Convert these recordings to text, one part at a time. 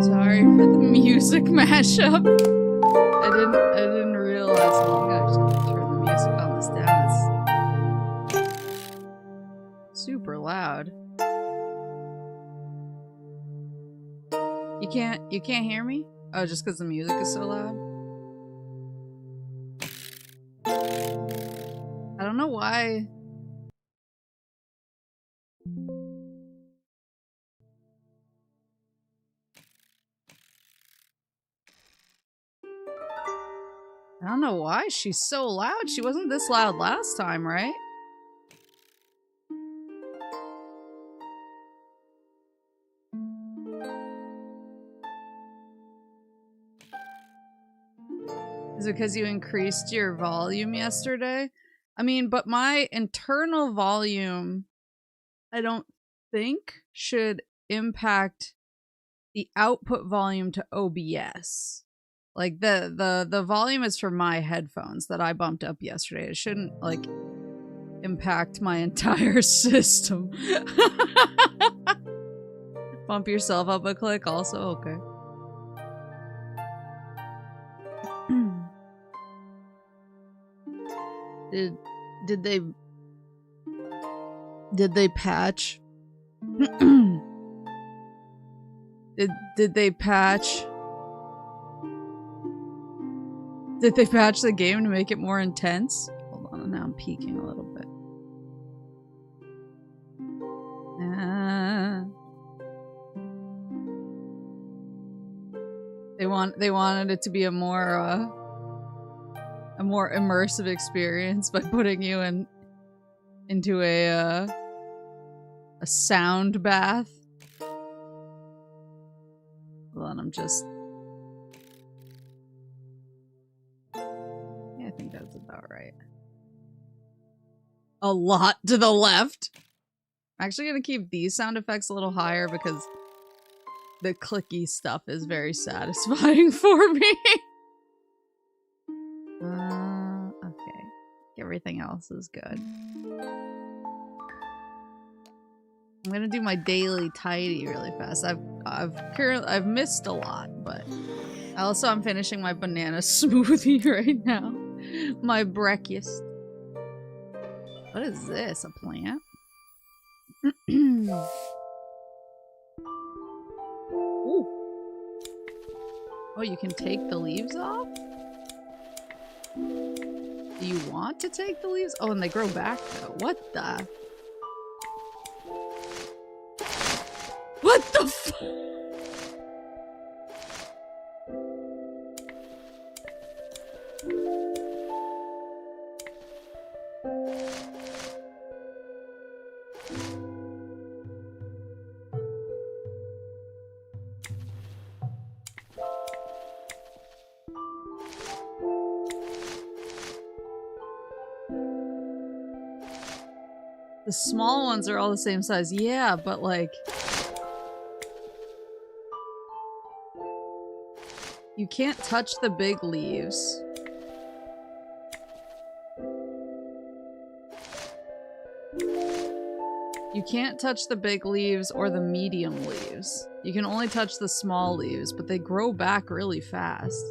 Sorry for the music mashup. I didn't realize. Oh my gosh, I'm gonna turn the music on this down. It's super loud. You can't hear me? Oh, just because the music is so loud? I don't know why. I don't know why she's so loud. She wasn't this loud last time, right? Is it because you increased your volume yesterday? I mean, but my internal volume, I don't think, should impact the output volume to OBS. Like the volume is for my headphones that I bumped up yesterday. It shouldn't like impact my entire system. Bump yourself up a click also, okay. Did they patch? Did they patch? Did they patch the game to make it more intense? Hold on, now I'm peeking a little bit. They wanted it to be a more immersive experience by putting you into a sound bath. Hold on, I'm just... Yeah, I think that's about right. A lot to the left. I'm actually gonna keep these sound effects a little higher because the clicky stuff is very satisfying for me. Okay. Everything else is good. I'm gonna do my daily tidy really fast. I've missed a lot, but also I'm finishing my banana smoothie right now. My breakfast. What is this? A plant? Ooh. Oh, you can take the leaves off? Do you want to take the leaves? Oh, and they grow back though. What the? What the f- The small ones are all the same size. Yeah, but like... You can't touch the big leaves. You can't touch the big leaves or the medium leaves. You can only touch the small leaves, but they grow back really fast.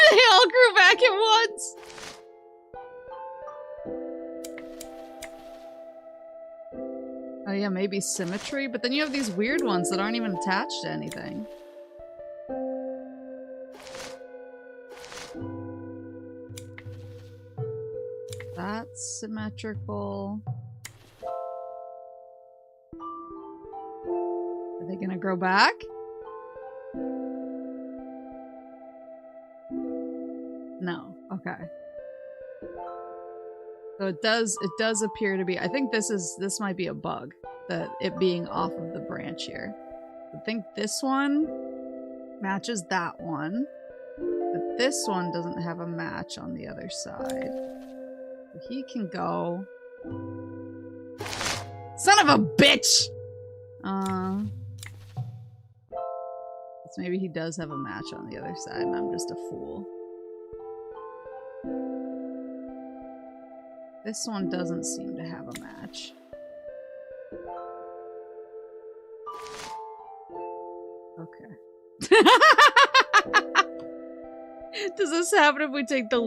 They all grew back at once! Oh yeah, maybe symmetry, but then you have these weird ones that aren't even attached to anything. That's symmetrical. Are they gonna grow back? No. Okay. So it does appear to be, I think this might be a bug, that it being off of the branch here. I think this one matches that one, but this one doesn't have a match on the other side. So he can go. Son of a bitch! So maybe he does have a match on the other side and I'm just a fool. This one doesn't seem to have a match. Okay. Does this happen if we take the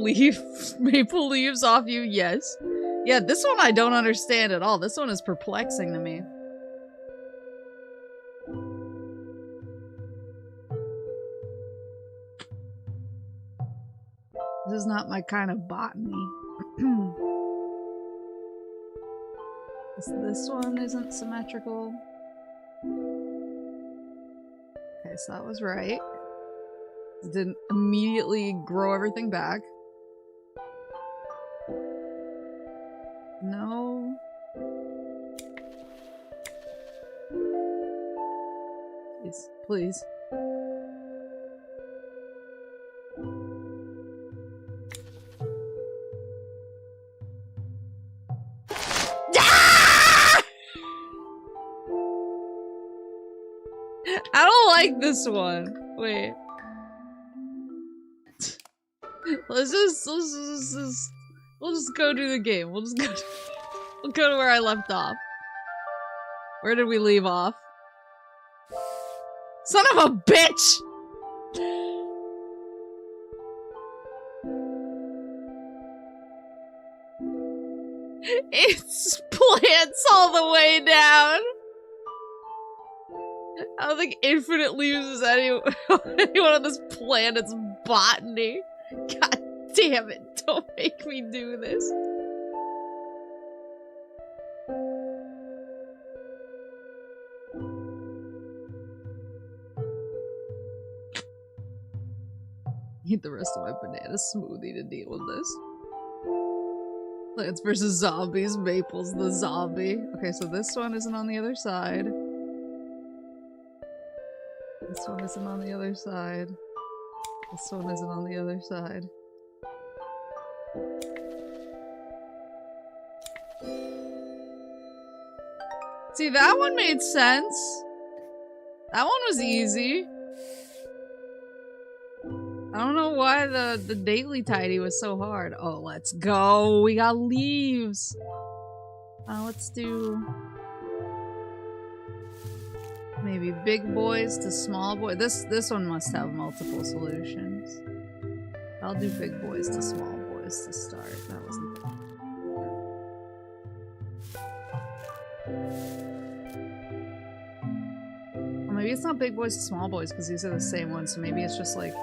maple leaves off you? Yes. Yeah, this one I don't understand at all. This one is perplexing to me. This is not my kind of botany. This one isn't symmetrical. Okay, so that was right. It didn't immediately grow everything back. No. Please, please. I don't like this one. Wait. Let's just We'll just go do the game. We'll go to where I left off. Where did we leave off? Son of a bitch! It's plants all the way down. I don't think Infinite uses anyone on this planet's botany. God damn it, don't make me do this. Eat the rest of my banana smoothie to deal with this. Plants versus zombies. Maple's the zombie. Okay, so this one isn't on the other side. This one isn't on the other side. This one isn't on the other side. See, that one made sense. That one was easy. I don't know why the daily tidy was so hard. Oh, let's go. We got leaves. Let's do maybe big boys to small boys. This one must have multiple solutions. I'll do big boys to small boys to start. That wasn't bad. Well, maybe it's not big boys to small boys because these are the same ones. So maybe it's just like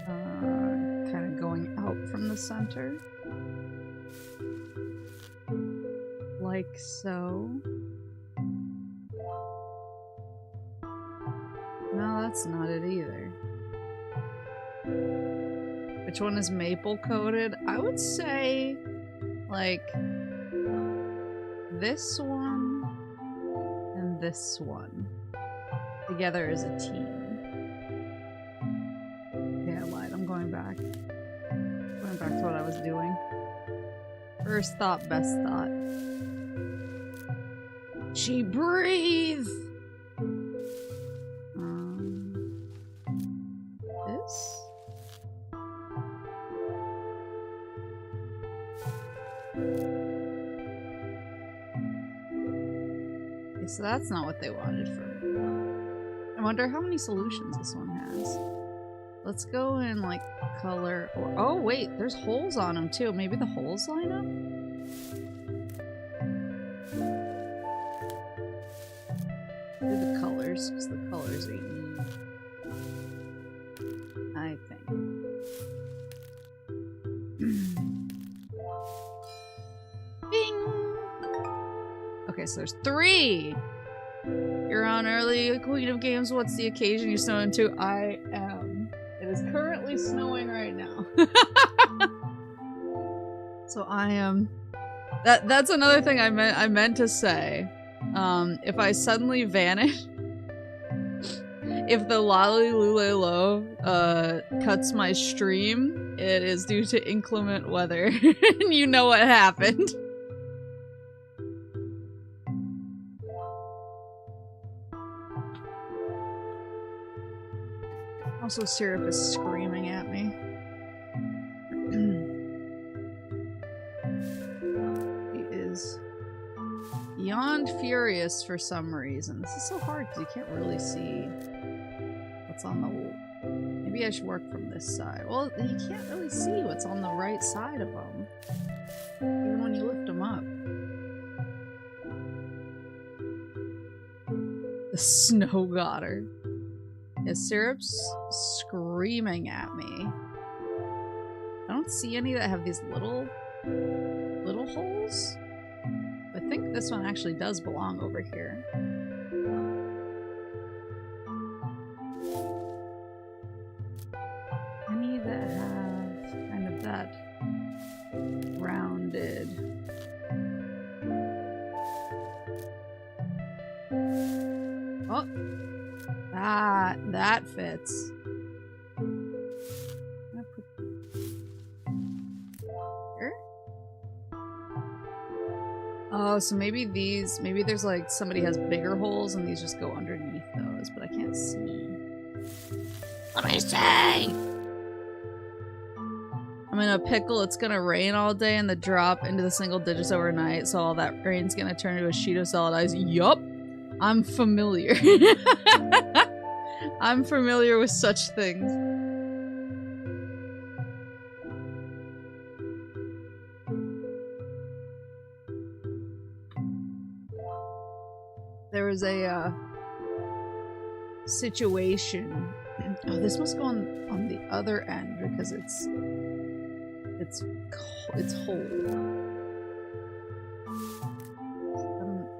kind of going out from the center, like so. No, that's not it either. Which one is maple coated? I would say, like, this one and this one together as a team. Yeah, I lied. I'm going back. Going back to what I was doing. First thought, best thought. She breathes! This? Okay, so that's not what they wanted from me. I wonder how many solutions this one has. Let's go in, like, color or— oh, wait, there's holes on them, too. Maybe the holes line up? Do the colors, because the colors are unique. I think. Bing! Okay, so there's 3! You're on early, Queen of Games. What's the occasion you're snowing to? I am. It is currently snowing right now. So I am. That's another thing I meant to say. If I suddenly vanish, if the Lolly Lulelo cuts my stream, it is due to inclement weather. And you know what happened. Also, Syrup is screaming at me. He is beyond furious for some reason. This is so hard because you can't really see what's on the wall. Maybe I should work from this side. Well, you can't really see what's on the right side of them, even when you lift them up. The snow got her. Yeah, Syrup's screaming at me. I don't see any that have these little holes. I think this one actually does belong over here. Any that have kind of that rounded. Oh! That fits. Here? Oh, so maybe there's like somebody has bigger holes and these just go underneath those, but I can't see. Let me see! I'm I'm in a pickle. It's gonna rain all day and the drop into the single digits overnight. So all that rain's gonna turn into a sheet of solid ice. Yup. I'm familiar. I'm familiar with such things. There was a situation. Oh, this must go on the other end because it's whole.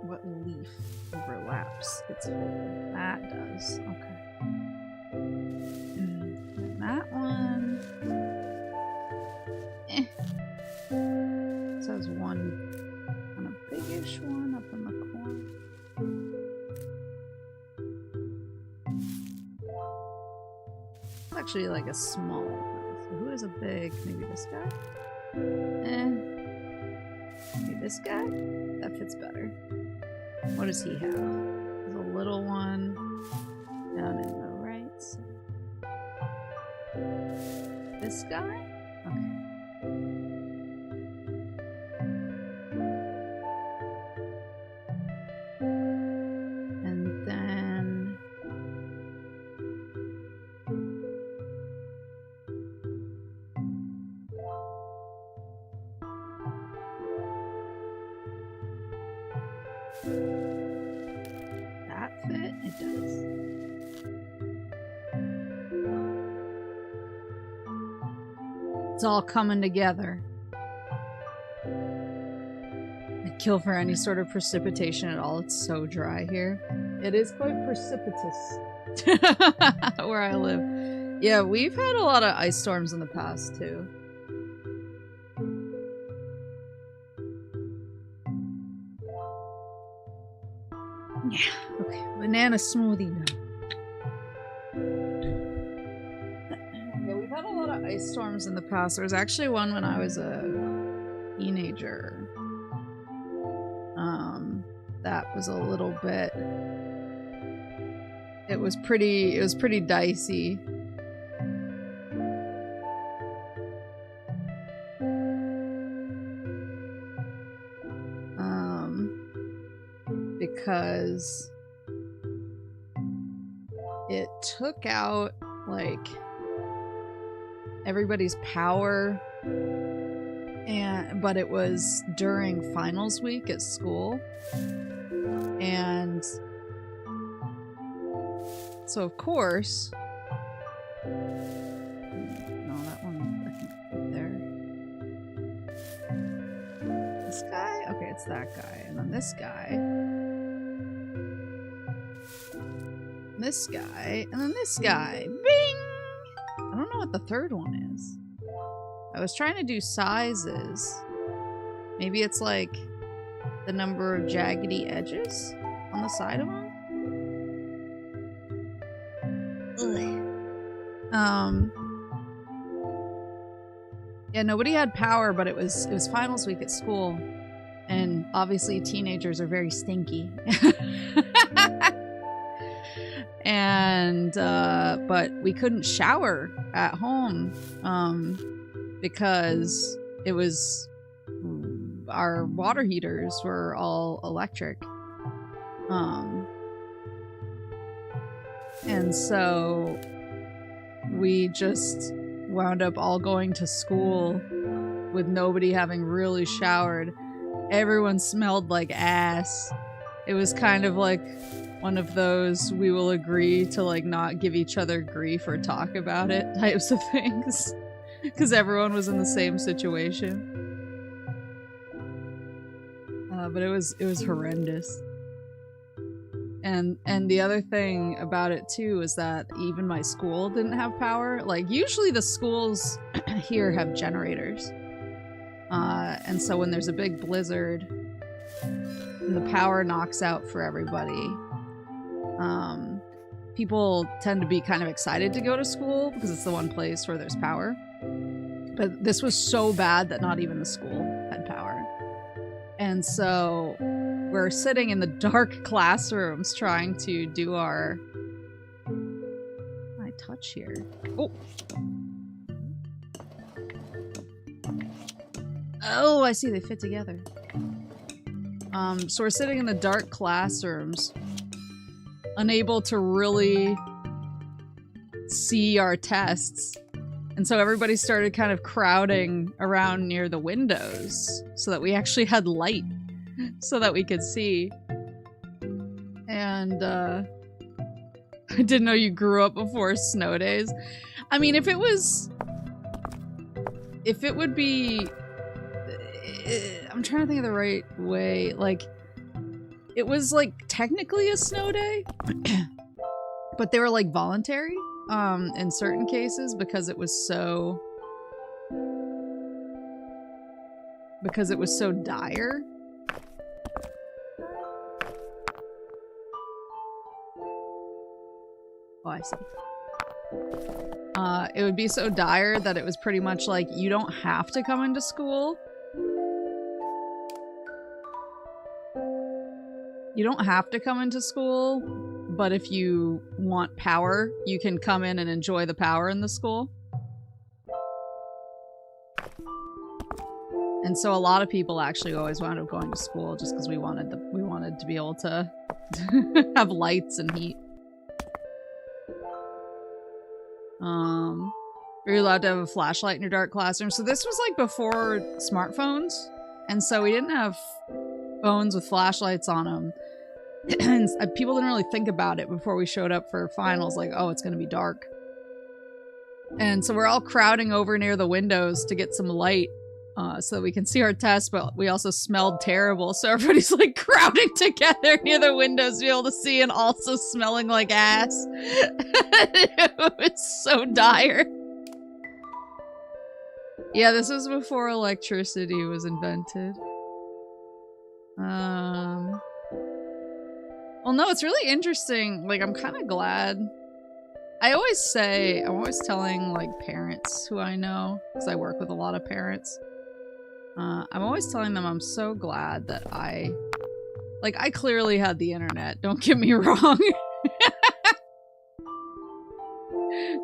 What leaf overlaps? It's whole. That does. Okay. And that one. So there's one kind of biggish one up in the corner. It's actually like a small one. So who is a big? Maybe this guy? Maybe this guy? That fits better. What does he have? There's a little one down in the right side. This guy? Okay. And then that fit? It does. It's all coming together. I'd kill for any sort of precipitation at all. It's so dry here. It is quite precipitous where I live. Yeah, we've had a lot of ice storms in the past too. Yeah, okay. Banana smoothie now. Yeah, we've had a lot of ice storms in the past. There was actually one when I was a teenager. That was a little bit... It was pretty dicey. Because it took out, like, everybody's power, but it was during finals week at school, and so of course, no, that one I can put there. This guy? Okay, it's that guy, and then this guy. This guy, and then this guy. Bing! I don't know what the third one is. I was trying to do sizes. Maybe it's like the number of jaggedy edges on the side of them? Ugh. Yeah, nobody had power, but it was finals week at school. And obviously teenagers are very stinky. And but we couldn't shower at home because it was our water heaters were all electric, and so we just wound up all going to school with nobody having really showered. Everyone smelled like ass. It was kind of like one of those we will agree to like not give each other grief or talk about it types of things, because everyone was in the same situation. But it was horrendous. And the other thing about it too is that even my school didn't have power. Like usually the schools here have generators, and so when there's a big blizzard and the power knocks out for everybody, people tend to be kind of excited to go to school because it's the one place where there's power. But this was so bad that not even the school had power. And so we're sitting in the dark classrooms trying to do our... I touch here. Oh! Oh, I see. They fit together. So we're sitting in the dark classrooms, unable to really see our tests. And so everybody started kind of crowding around near the windows so that we actually had light so that we could see. And, I didn't know you grew up before snow days. I mean, if it would be... I'm trying to think of the right way. Like, it was, like, technically a snow day, but they were, like, voluntary, in certain cases because it was so... Because it was so dire. Oh, I see. It would be so dire that it was pretty much like, you don't have to come into school. You don't have to come into school, but if you want power, you can come in and enjoy the power in the school. And so a lot of people actually always wound up going to school just because we wanted to be able to have lights and heat. You're allowed to have a flashlight in your dark classroom. So this was like before smartphones, and so we didn't have phones with flashlights on them. And people didn't really think about it before we showed up for finals, like, oh, it's gonna be dark. And so we're all crowding over near the windows to get some light so that we can see our tests, but we also smelled terrible, so everybody's like crowding together near the windows to be able to see and also smelling like ass. It was so dire. Yeah, this was before electricity was invented. Well, no, it's really interesting. Like, I'm kind of glad. I'm always telling, like, parents who I know, because I work with a lot of parents. I'm always telling them I'm so glad that I clearly had the internet. Don't get me wrong.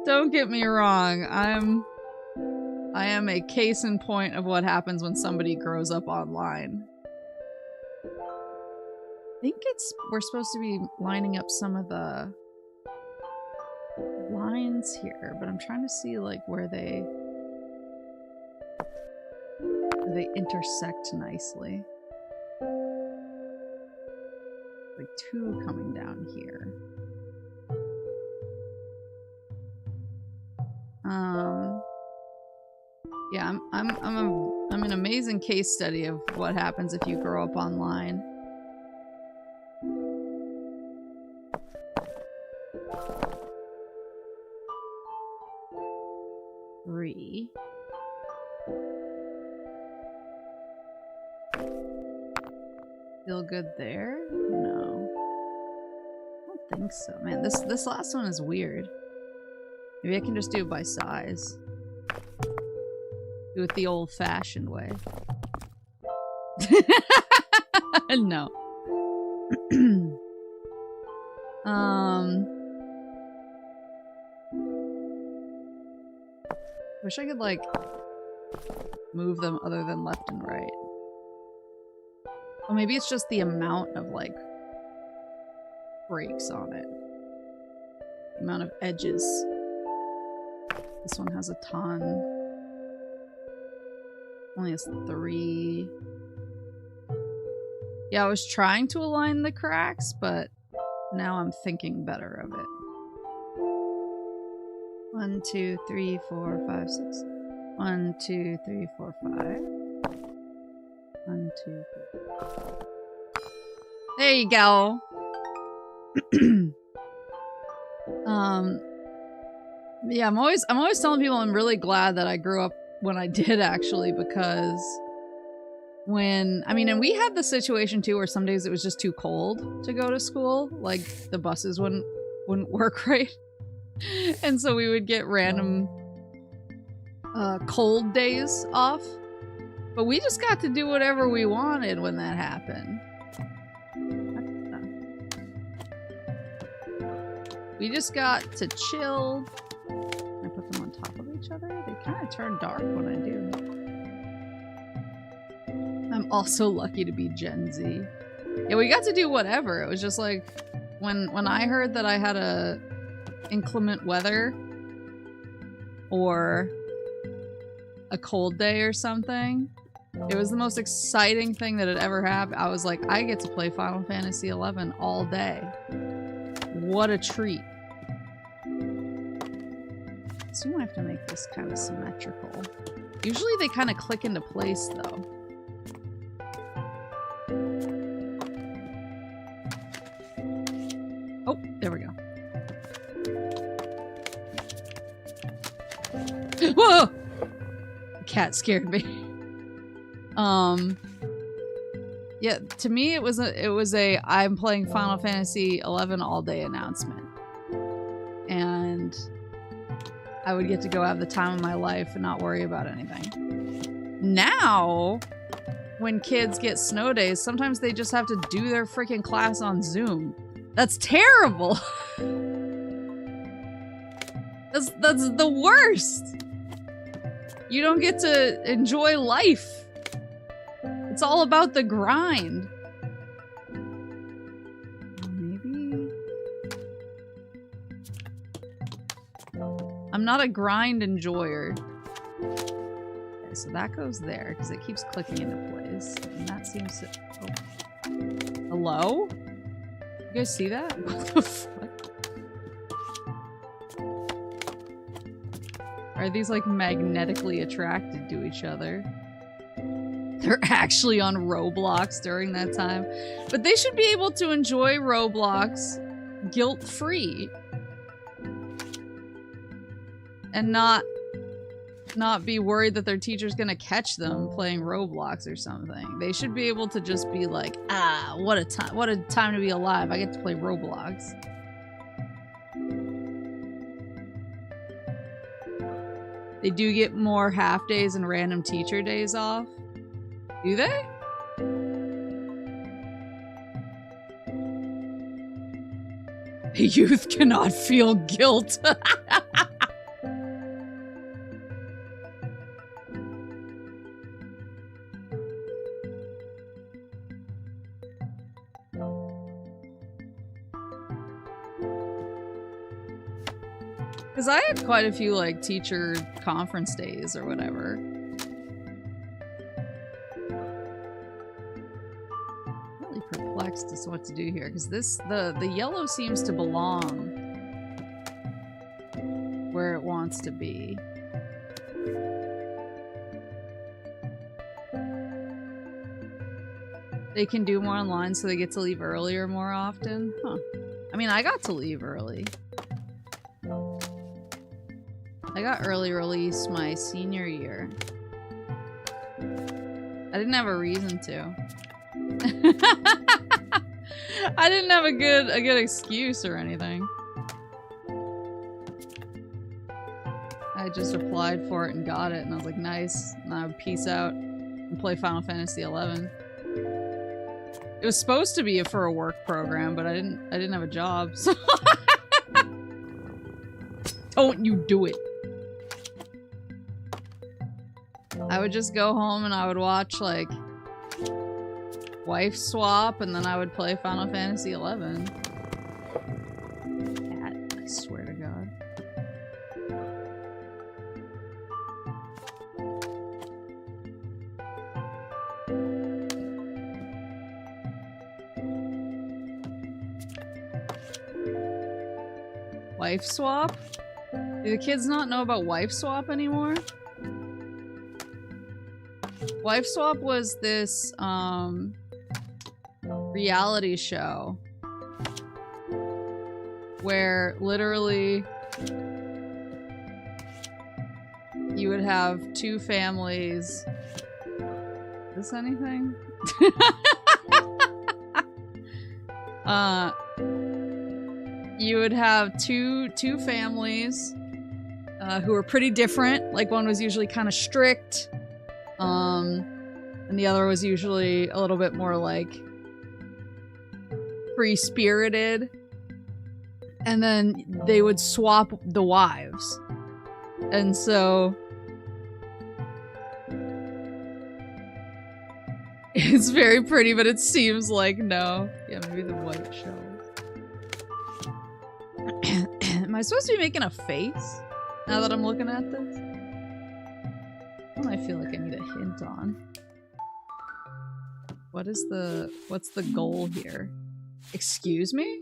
Don't get me wrong. I am a case in point of what happens when somebody grows up online. I think we're supposed to be lining up some of the lines here, but I'm trying to see like where they intersect nicely. Like two coming down here. Yeah, I'm an amazing case study of what happens if you grow up online. Three. Feel good there? No. I don't think so. Man, this last one is weird. Maybe I can just do it by size. Do it the old-fashioned way. No. Wish I could, like, move them other than left and right. Well, maybe it's just the amount of, like, breaks on it. The amount of edges. This one has a ton. Only has 3. Yeah, I was trying to align the cracks, but now I'm thinking better of it. 1, 2, 3, 4, 5, 6. 1, 2, 3, 4, 5. 1, 2, 3. There you go. Yeah, I'm always telling people I'm really glad that I grew up when I did, actually, because and we had the situation too where some days it was just too cold to go to school, like the buses wouldn't work right. And so we would get random cold days off, but we just got to do whatever we wanted when that happened. We just got to chill. Can I put them on top of each other? They kind of turn dark when I do. I'm also lucky to be Gen Z. Yeah, we got to do whatever. It was just like when I heard that I had a inclement weather or a cold day or something, it was the most exciting thing that had ever happened. I was like, I get to play Final Fantasy XI all day. What a treat. So you might have to make this kind of symmetrical. Usually they kind of click into place though. Oh, there we go. Whoa! The cat scared me. Yeah, to me it was a I'm playing Final Fantasy XI all day announcement. And I would get to go have the time of my life and not worry about anything. Now, when kids get snow days, sometimes they just have to do their freaking class on Zoom. That's terrible. That's the worst. You don't get to enjoy life. It's all about the grind. Maybe. I'm not a grind enjoyer. Okay, so that goes there because it keeps clicking into place. And that seems to... Oh. Hello? You guys see that? What the fuck? Are these like magnetically attracted to each other? They're actually on Roblox during that time. But they should be able to enjoy Roblox guilt-free. And not be worried that their teacher's gonna catch them playing Roblox or something. They should be able to just be like, ah, what a time to be alive. I get to play Roblox. They do get more half days and random teacher days off. Do they? Youth cannot feel guilt. Because I had quite a few, like, teacher conference days or whatever. Really perplexed as to what to do here, because the yellow seems to belong where it wants to be. They can do more online, so they get to leave earlier more often? Huh. I mean, I got to leave early. I got early release my senior year. I didn't have a reason to. I didn't have a good excuse or anything. I just applied for it and got it, and I was like, nice. And I would peace out and play Final Fantasy XI. It was supposed to be for a work program, but I didn't have a job, so don't you do it. I would just go home and I would watch, like, Wife Swap, and then I would play Final Fantasy XI. Cat, I swear to God. Wife Swap? Do the kids not know about Wife Swap anymore? Wife Swap was this, reality show where literally you would have two families. Is this anything? You would have two families who were pretty different. Like, one was usually kind of strict. And the other was usually a little bit more, like, free-spirited. And then they would swap the wives. And so It's very pretty, but it seems like no. Yeah, maybe the white shells. Am I supposed to be making a face now that I'm looking at this? What do I feel like I need a hint on? What's the goal here? Excuse me?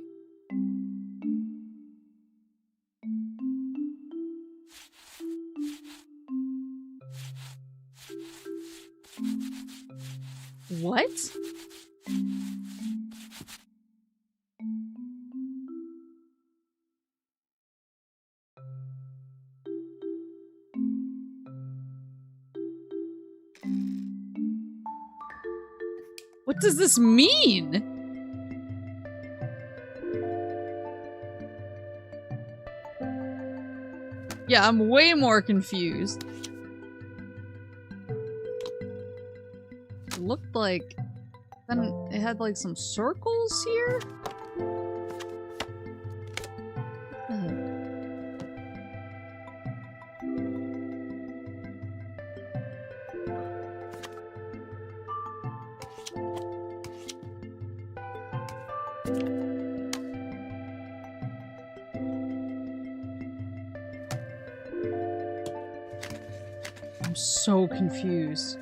What? What does this mean? Yeah, I'm way more confused. It looked like... Then it had like some circles here? I'm so confused.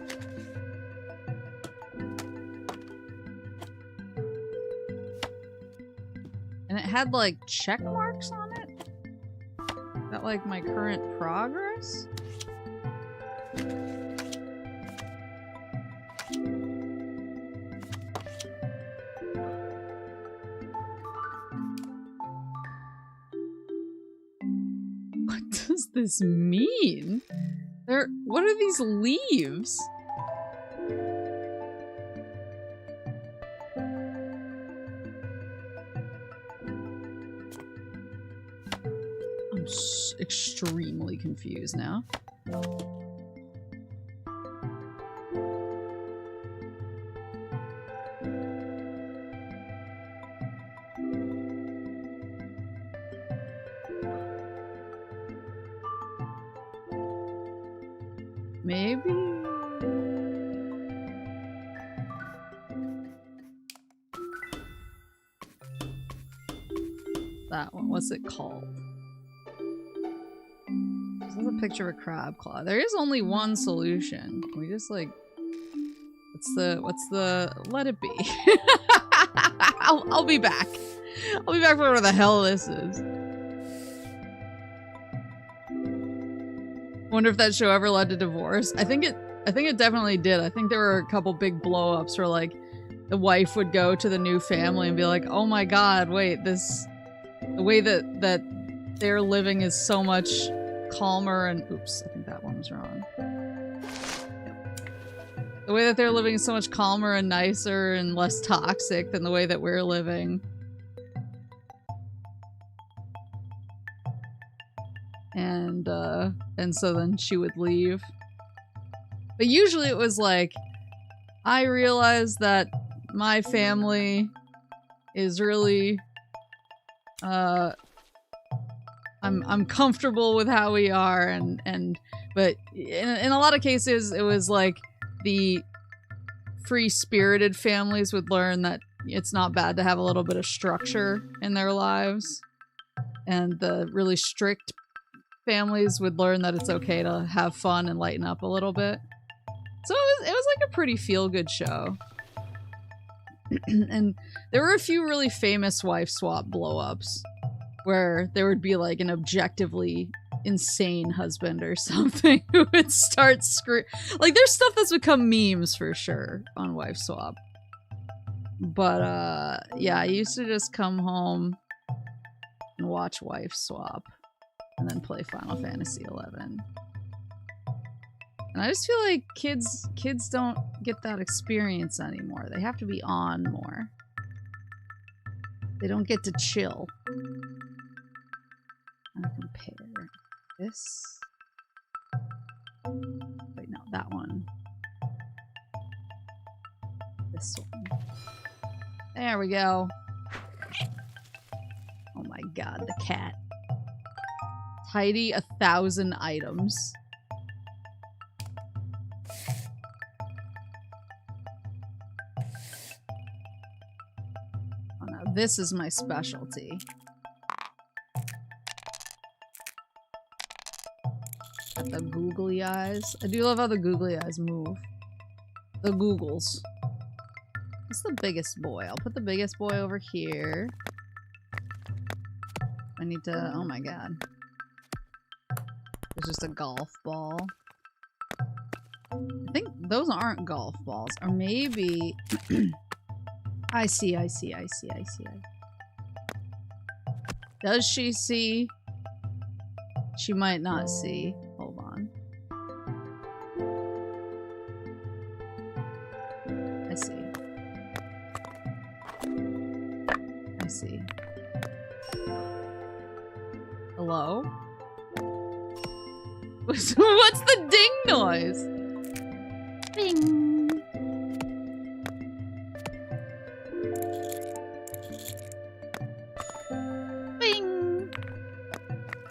And it had like check marks on it? Is that like my current progress? What does this mean? What are these leaves? I'm extremely confused now. Maybe? That one, what's it called? This is a picture of a crab claw. There is only one solution. Can we just like... What's the... Let it be. I'll be back. I'll be back for whatever the hell this is. Wonder if that show ever led to divorce. I think it definitely did. I think there were a couple big blow-ups where like the wife would go to the new family and be like, "Oh my god, wait, the way that they're living is so much calmer and oops, I think that one was wrong. The way that they're living is so much calmer and nicer and less toxic than the way that we're living." And so then she would leave. But usually it was like, I realized that my family is really, I'm comfortable with how we are, but in a lot of cases it was like the free-spirited families would learn that it's not bad to have a little bit of structure in their lives, and the really strict families would learn that it's okay to have fun and lighten up a little bit. So it was like a pretty feel-good show. And there were a few really famous wife swap blow-ups where there would be like an objectively insane husband or something who would start like there's stuff that's become memes for sure on wife swap. But yeah, I used to just come home and watch wife swap and then play Final Fantasy XI. And I just feel like kids don't get that experience anymore. They have to be on more. They don't get to chill. I'm gonna compare this. Wait, no, that one. This one. There we go. Oh my god, the cat. Tidy 1,000 items. This is my specialty. Got the googly eyes. I do love how the googly eyes move. The googles. What's the biggest boy? I'll put the biggest boy over here. I need to... Oh my god. There's just a golf ball. I think those aren't golf balls. Or maybe... I see. Does she see? She might not see. Hold on. I see. I see. Hello? What's the ding noise? Bing. Bing.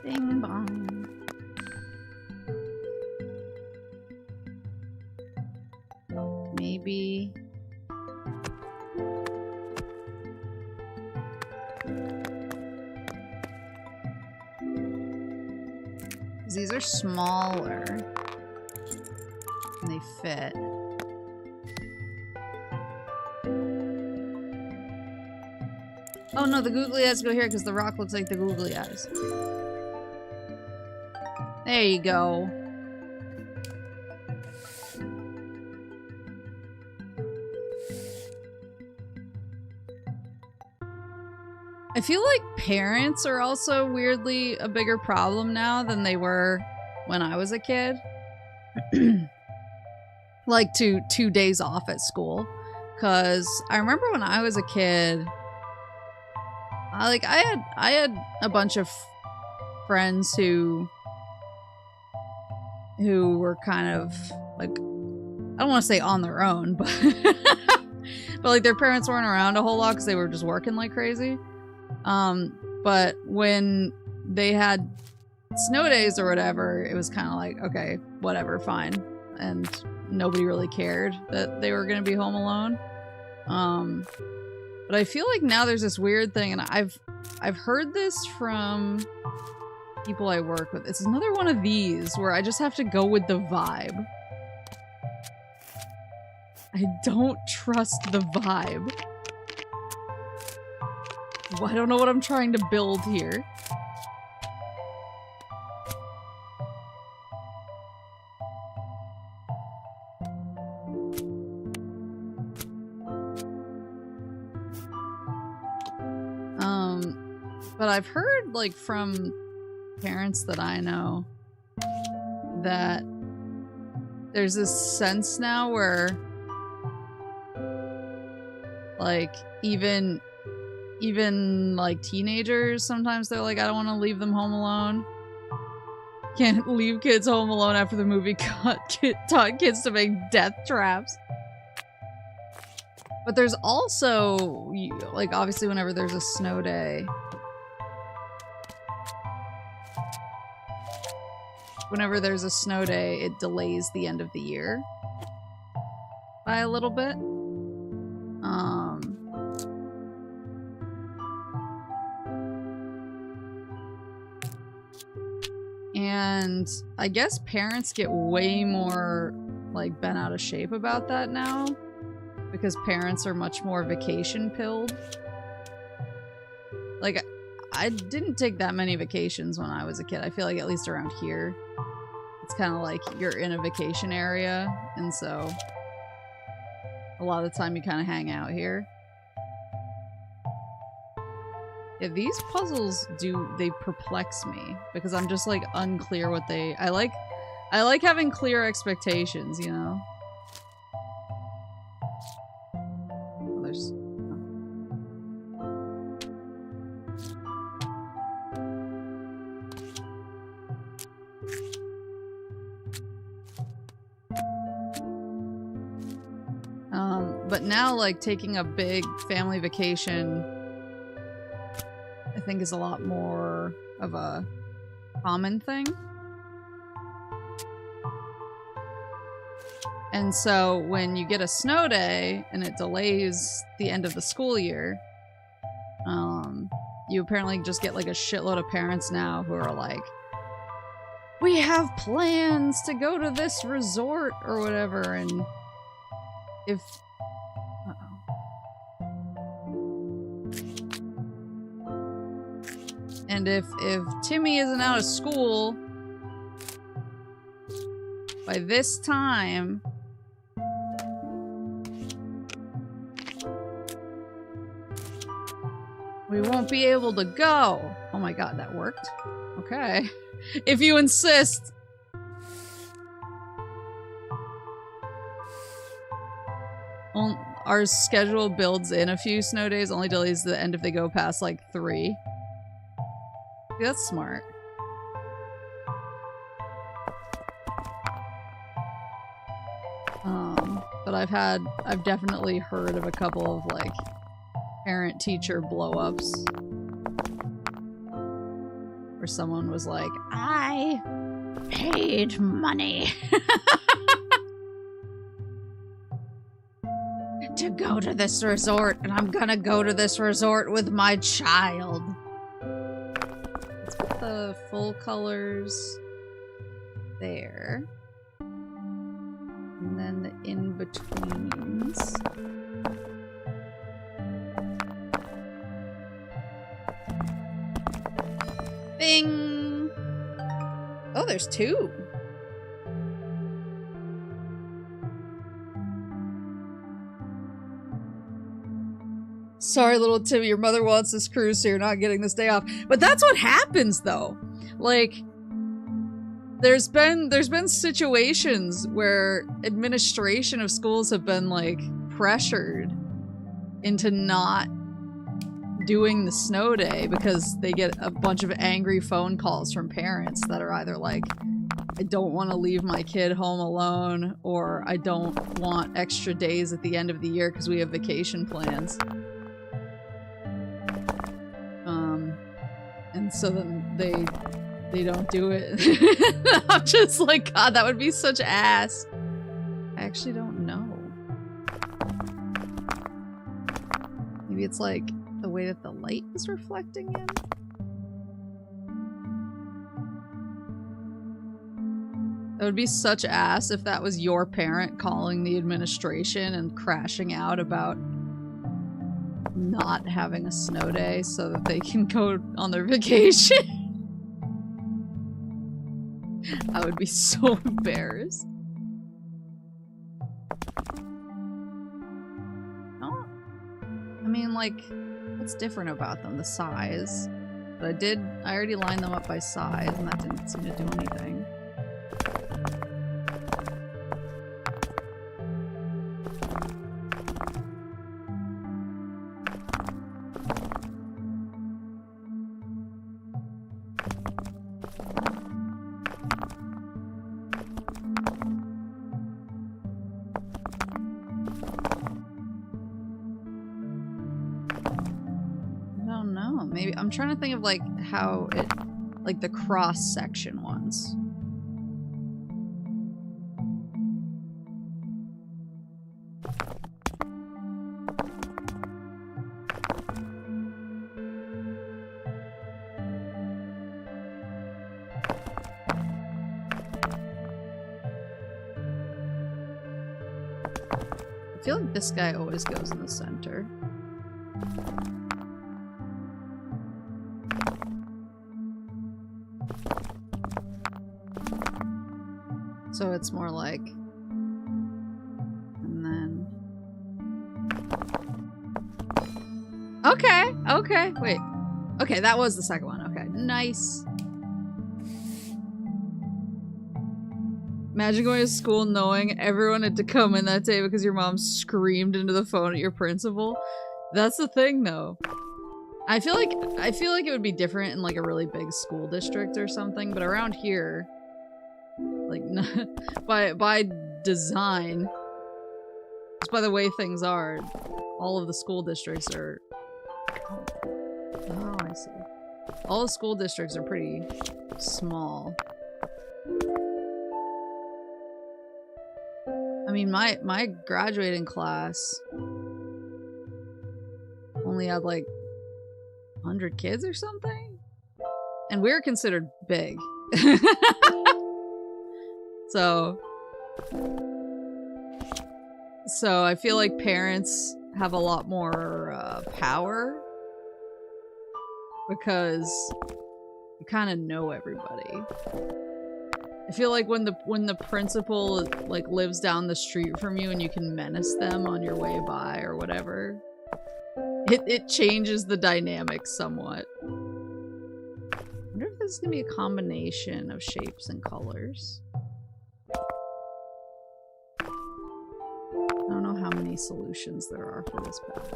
Bing bong. Maybe. These are smaller. And they fit. Oh no, the googly eyes go here because the rock looks like the googly eyes. There you go. I feel like parents are also weirdly a bigger problem now than they were when I was a kid. Like 2 days off at school. Cause I remember when I was a kid, I had a bunch of friends who were kind of like, I don't want to say on their own, but but like their parents weren't around a whole lot because they were just working like crazy. But when they had snow days or whatever, it was kind of like, okay, whatever, fine. And nobody really cared that they were going to be home alone. But I feel like now there's this weird thing, and I've heard this from people I work with. It's another one of these where I just have to go with the vibe. I don't trust the vibe. I don't know what I'm trying to build here. But I've heard, like, from parents that I know that there's this sense now where, like, even like teenagers, sometimes they're like, I don't want to leave them home alone. Can't leave kids home alone after the movie taught kids to make death traps. But there's also, like, obviously whenever there's a snow day, it delays the end of the year by a little bit. And I guess parents get way more, like, bent out of shape about that now, because parents are much more vacation pilled. Like, I didn't take that many vacations when I was a kid. I feel like, at least around here, it's kind of like you're in a vacation area, and so a lot of the time you kind of hang out here. Yeah, these puzzles they perplex me because I'm just like unclear what they. I like having clear expectations, you know. Oh, there's. But now, like, taking a big family vacation, I think, is a lot more of a common thing. And so when you get a snow day and it delays the end of the school year, You apparently just get like a shitload of parents now who are like, we have plans to go to this resort or whatever, and if and if Timmy isn't out of school by this time, we won't be able to go. Oh my god, that worked. Okay. If you insist. Our schedule builds in a few snow days, only delays the end if they go past like 3. That's smart. But I've definitely heard of a couple of like parent-teacher blow-ups where someone was like, I paid money to go to this resort, and I'm gonna go to this resort with my child. Let's put the full colors there. And then the in-betweens. Bing! Oh, there's 2. Sorry, little Timmy, your mother wants this cruise, so you're not getting this day off. But that's what happens, though. Like, there's been situations where administration of schools have been, like, pressured into not doing the snow day because they get a bunch of angry phone calls from parents that are either like, I don't want to leave my kid home alone, or I don't want extra days at the end of the year because we have vacation plans. And so then they don't do it. I'm just like, God, that would be such ass. I actually don't know. Maybe it's like the way that the light is reflecting in. That would be such ass if that was your parent calling the administration and crashing out about not having a snow day so that they can go on their vacation. I would be so embarrassed. Oh, I mean, like, what's different about them? The size. But I already lined them up by size, and that didn't seem to do anything. Maybe I'm trying to think of like how it, like the cross section ones. I feel like this guy always goes in the center. So it's more like, and then, okay, wait, okay, that was the second one, okay, nice. Imagine going to school knowing everyone had to come in that day because your mom screamed into the phone at your principal. That's the thing, though. I feel like it would be different in like a really big school district or something, but around here, like, by design, just by the way things are, all of the school districts are... Oh, I see. All the school districts are pretty small. I mean, my graduating class only had, like, 100 kids or something? And we're considered big. So I feel like parents have a lot more power because you kind of know everybody. I feel like when the principal like lives down the street from you and you can menace them on your way by or whatever, it changes the dynamics somewhat. I wonder if this is gonna be a combination of shapes and colors. I don't know how many solutions there are for this path.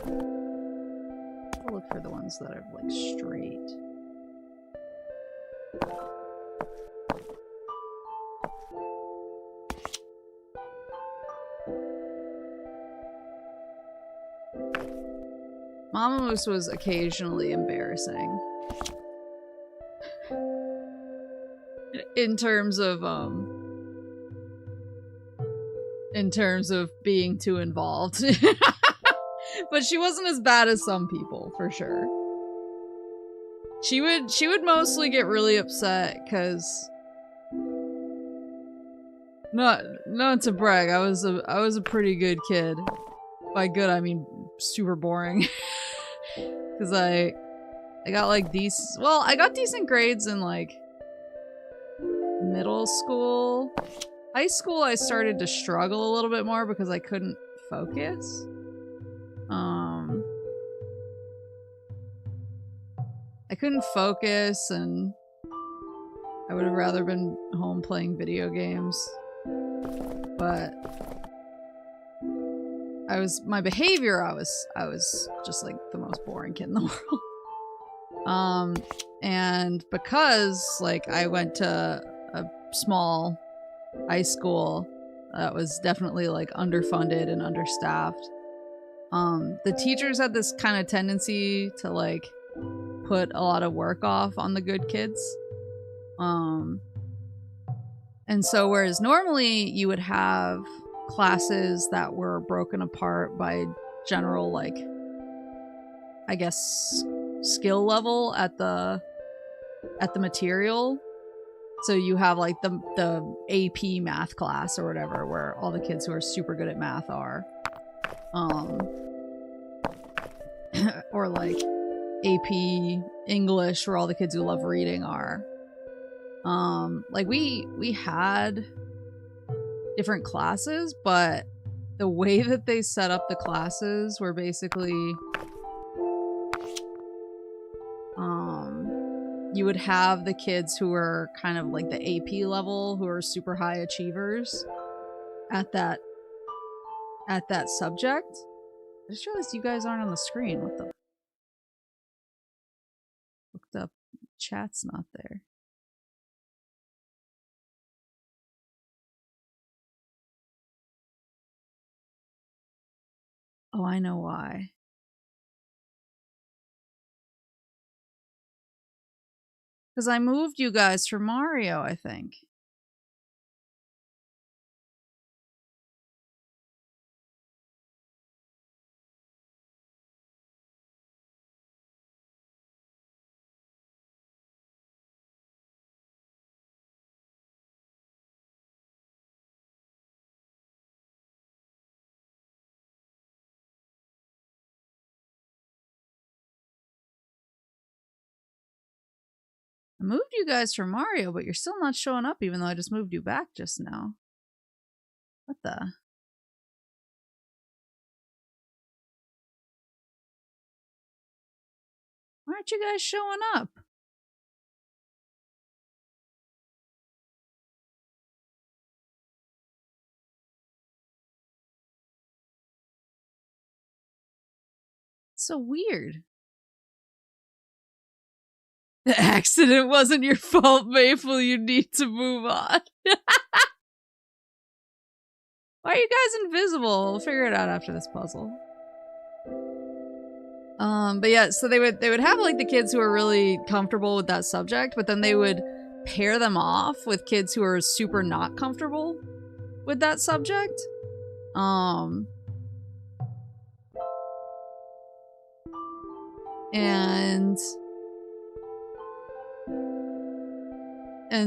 I'll look for the ones that are like straight. Mama Moose was occasionally embarrassing. In terms of being too involved. But she wasn't as bad as some people, for sure. She would mostly get really upset because not to brag, I was a pretty good kid. By good I mean super boring. Cause I got like I got decent grades in like middle school. High school I started to struggle a little bit more because I couldn't focus. I couldn't focus and I would have rather been home playing video games. But my behavior, I was just like the most boring kid in the world. And because like I went to a small high school that was definitely like underfunded and understaffed, the teachers had this kind of tendency to like put a lot of work off on the good kids. And so whereas normally you would have classes that were broken apart by general, like, I guess, skill level at the material. So you have like the AP math class or whatever, where all the kids who are super good at math are. Or like AP English, where all the kids who love reading are. Like we had different classes, but the way that they set up the classes were basically you would have the kids who were kind of like the AP level, who are super high achievers at that subject. I just realized you guys aren't on the screen. What the? Looked up. Chat's not there. Oh, I know why. Because I moved you guys for Mario, I think. I moved you guys for Mario, but you're still not showing up, even though I just moved you back just now. What the? Why aren't you guys showing up? It's so weird. The accident wasn't your fault, Maple. You need to move on. Why are you guys invisible? We'll figure it out after this puzzle. But yeah, so they would have like the kids who are really comfortable with that subject, but then they would pair them off with kids who are super not comfortable with that subject. And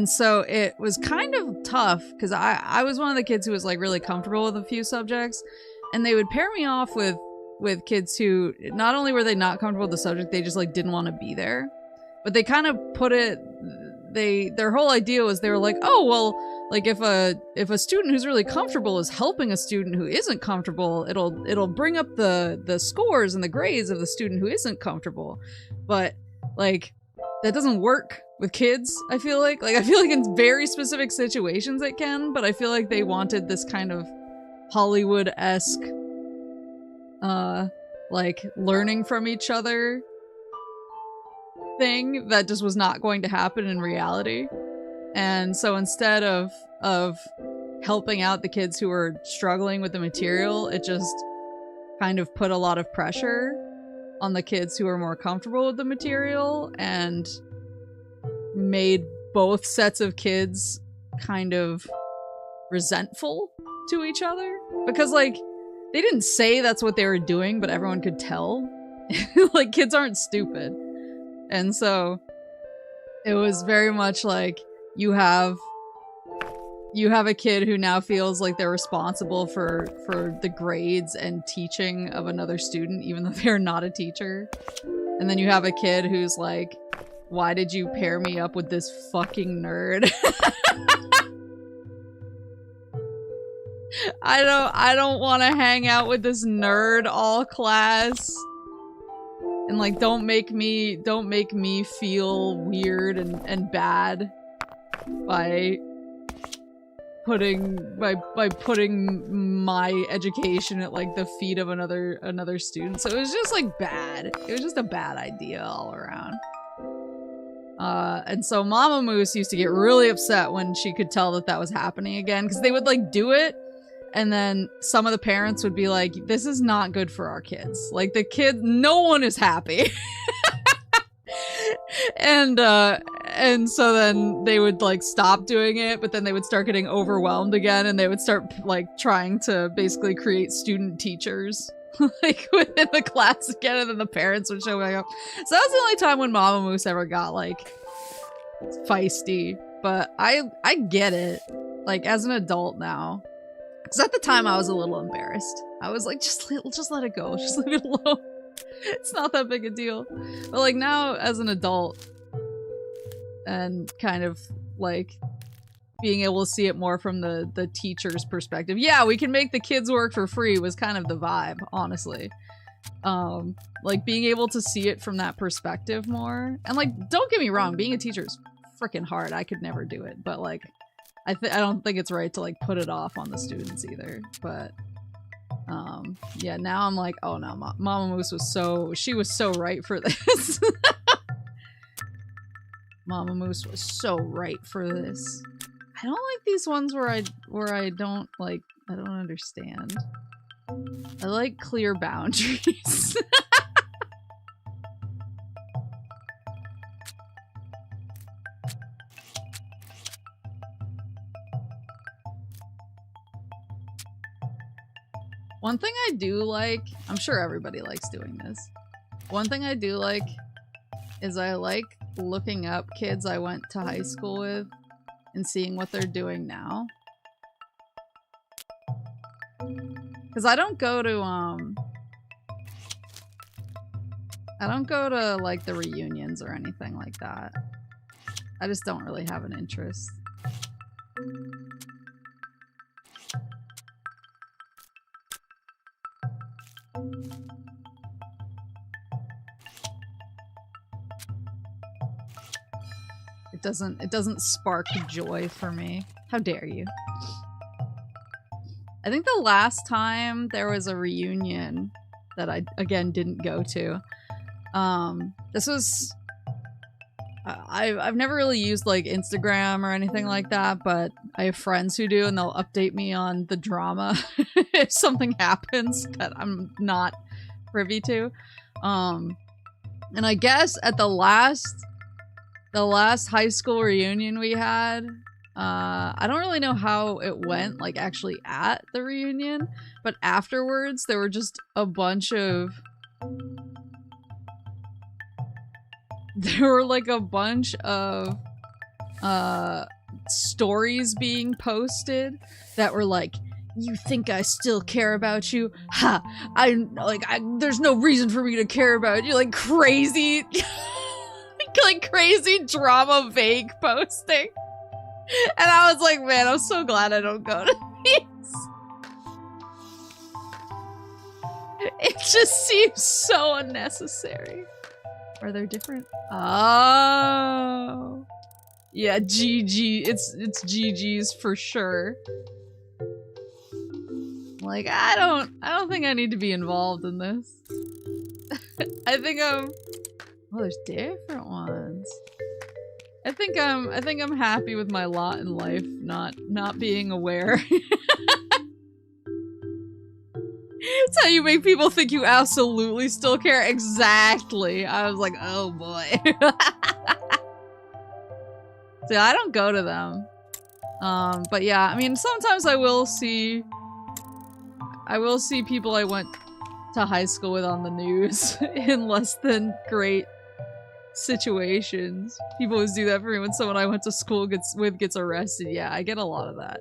so it was kind of tough because I was one of the kids who was like really comfortable with a few subjects, and they would pair me off with kids who not only were they not comfortable with the subject, they just like didn't want to be there. But they kind of put it, their whole idea was they were like, oh well, like if a student who's really comfortable is helping a student who isn't comfortable, it'll bring up the scores and the grades of the student who isn't comfortable. But like that doesn't work with kids, I feel like. Like, I feel like in very specific situations it can, but I feel like they wanted this kind of Hollywood-esque, like, learning from each other thing that just was not going to happen in reality. And so instead of helping out the kids who were struggling with the material, it just kind of put a lot of pressure on the kids who were more comfortable with the material and made both sets of kids kind of resentful to each other. Because, like, they didn't say that's what they were doing, but everyone could tell. Like, kids aren't stupid. And so it was very much like you have a kid who now feels like they're responsible for the grades and teaching of another student, even though they're not a teacher. And then you have a kid who's like, why did you pair me up with this fucking nerd? I don't want to hang out with this nerd all class. And like, don't make me feel weird and bad by putting my education at like the feet of another student. So it was just like bad. It was just a bad idea all around. And so Mama Moose used to get really upset when she could tell that was happening again, because they would like do it, and then some of the parents would be like, this is not good for our kids. Like, the kid, no one is happy. And so then they would like stop doing it, but then they would start getting overwhelmed again, and they would start like trying to basically create student teachers like within the class again, and then the parents would show up. So that was the only time when Mama Moose ever got like feisty. But I get it, like, as an adult now. Because at the time I was a little embarrassed. I was like, just let it go. Just leave it alone. It's not that big a deal. But like now as an adult and kind of like being able to see it more from the teacher's perspective. Yeah, we can make the kids work for free was kind of the vibe, honestly. Like being able to see it from that perspective more. And like, don't get me wrong, being a teacher is freaking hard. I could never do it. But like, I don't think it's right to like put it off on the students either. But yeah, now I'm like, oh no, Mama Moose was so right for this. Mama Moose was so right for this. I don't like these ones where I don't understand. I like clear boundaries. One thing I do like, I'm sure everybody likes doing this. One thing I do like is I like looking up kids I went to high school with and seeing what they're doing now. Because I don't go to like the reunions or anything like that. I just don't really have an interest. It doesn't spark joy for me. How dare you? I think the last time there was a reunion that I, again, didn't go to, this was... I've never really used, like, Instagram or anything like that, but I have friends who do, and they'll update me on the drama if something happens that I'm not privy to. And I guess at the last high school reunion we had, I don't really know how it went, like, actually at the reunion, but afterwards there were just a bunch of there were like a bunch of stories being posted that were like, you think I still care about you? Ha! There's no reason for me to care about you. Like crazy, like crazy drama vague posting. And I was like, man, I'm so glad I don't go to these. It just seems so unnecessary. Are there different? Oh. Yeah, GG. It's GG's for sure. Like, I don't think I need to be involved in this. I think I'm... Oh, there's different ones. I think I'm happy with my lot in life, not being aware. It's how you make people think you absolutely still care. Exactly. I was like, oh boy. So I don't go to them. But yeah, I mean, sometimes I will see people I went to high school with on the news in less than great situations. People always do that for me when someone I went to school gets arrested. Yeah, I get a lot of that.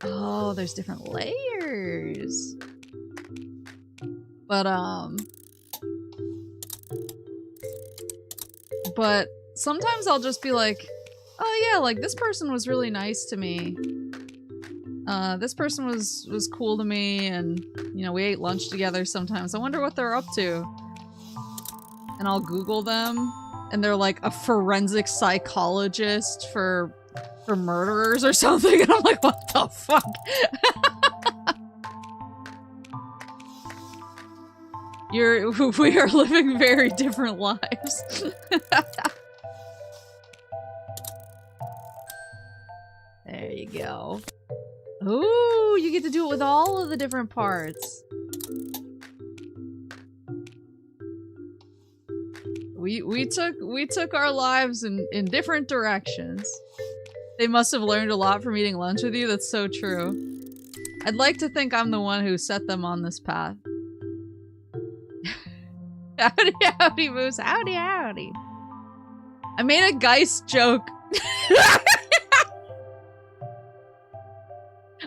Oh, there's different layers. But sometimes I'll just be like, oh yeah, like this person was really nice to me. This person was cool to me, and you know, we ate lunch together sometimes. I wonder what they're up to. And I'll Google them, and they're like a forensic psychologist for murderers or something, and I'm like, what the fuck? We are living very different lives. There you go. Ooh, you get to do it with all of the different parts. We took our lives in different directions. They must have learned a lot from eating lunch with you. That's so true. I'd like to think I'm the one who set them on this path. Howdy, howdy, Moose. Howdy, howdy. I made a Geist joke.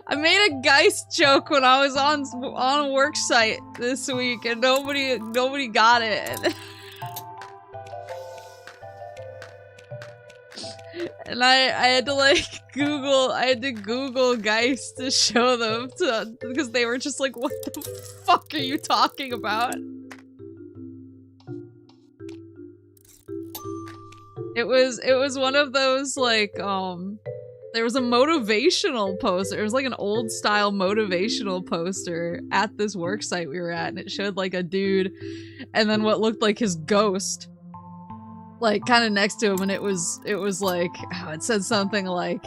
I made a Geist joke when I was on a work site this week, and nobody got it. And I had to like Google Geist to show them because they were just like, what the fuck are you talking about? It was one of those like there was a motivational poster. It was like an old style motivational poster at this work site we were at, and it showed like a dude and then what looked like his ghost like kind of next to him, and it was like, oh, it said something like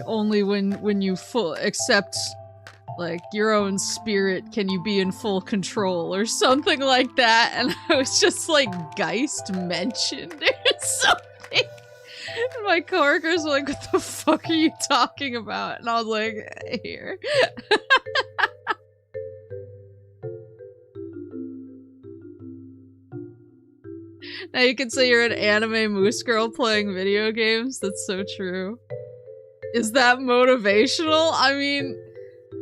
only when you full accept like your own spirit can you be in full control or something like that, and I was just like, Geist mentioned or something. And my coworkers were like, what the fuck are you talking about? And I was like, here. Now you can say you're an anime moose girl playing video games. That's so true. Is that motivational? I mean,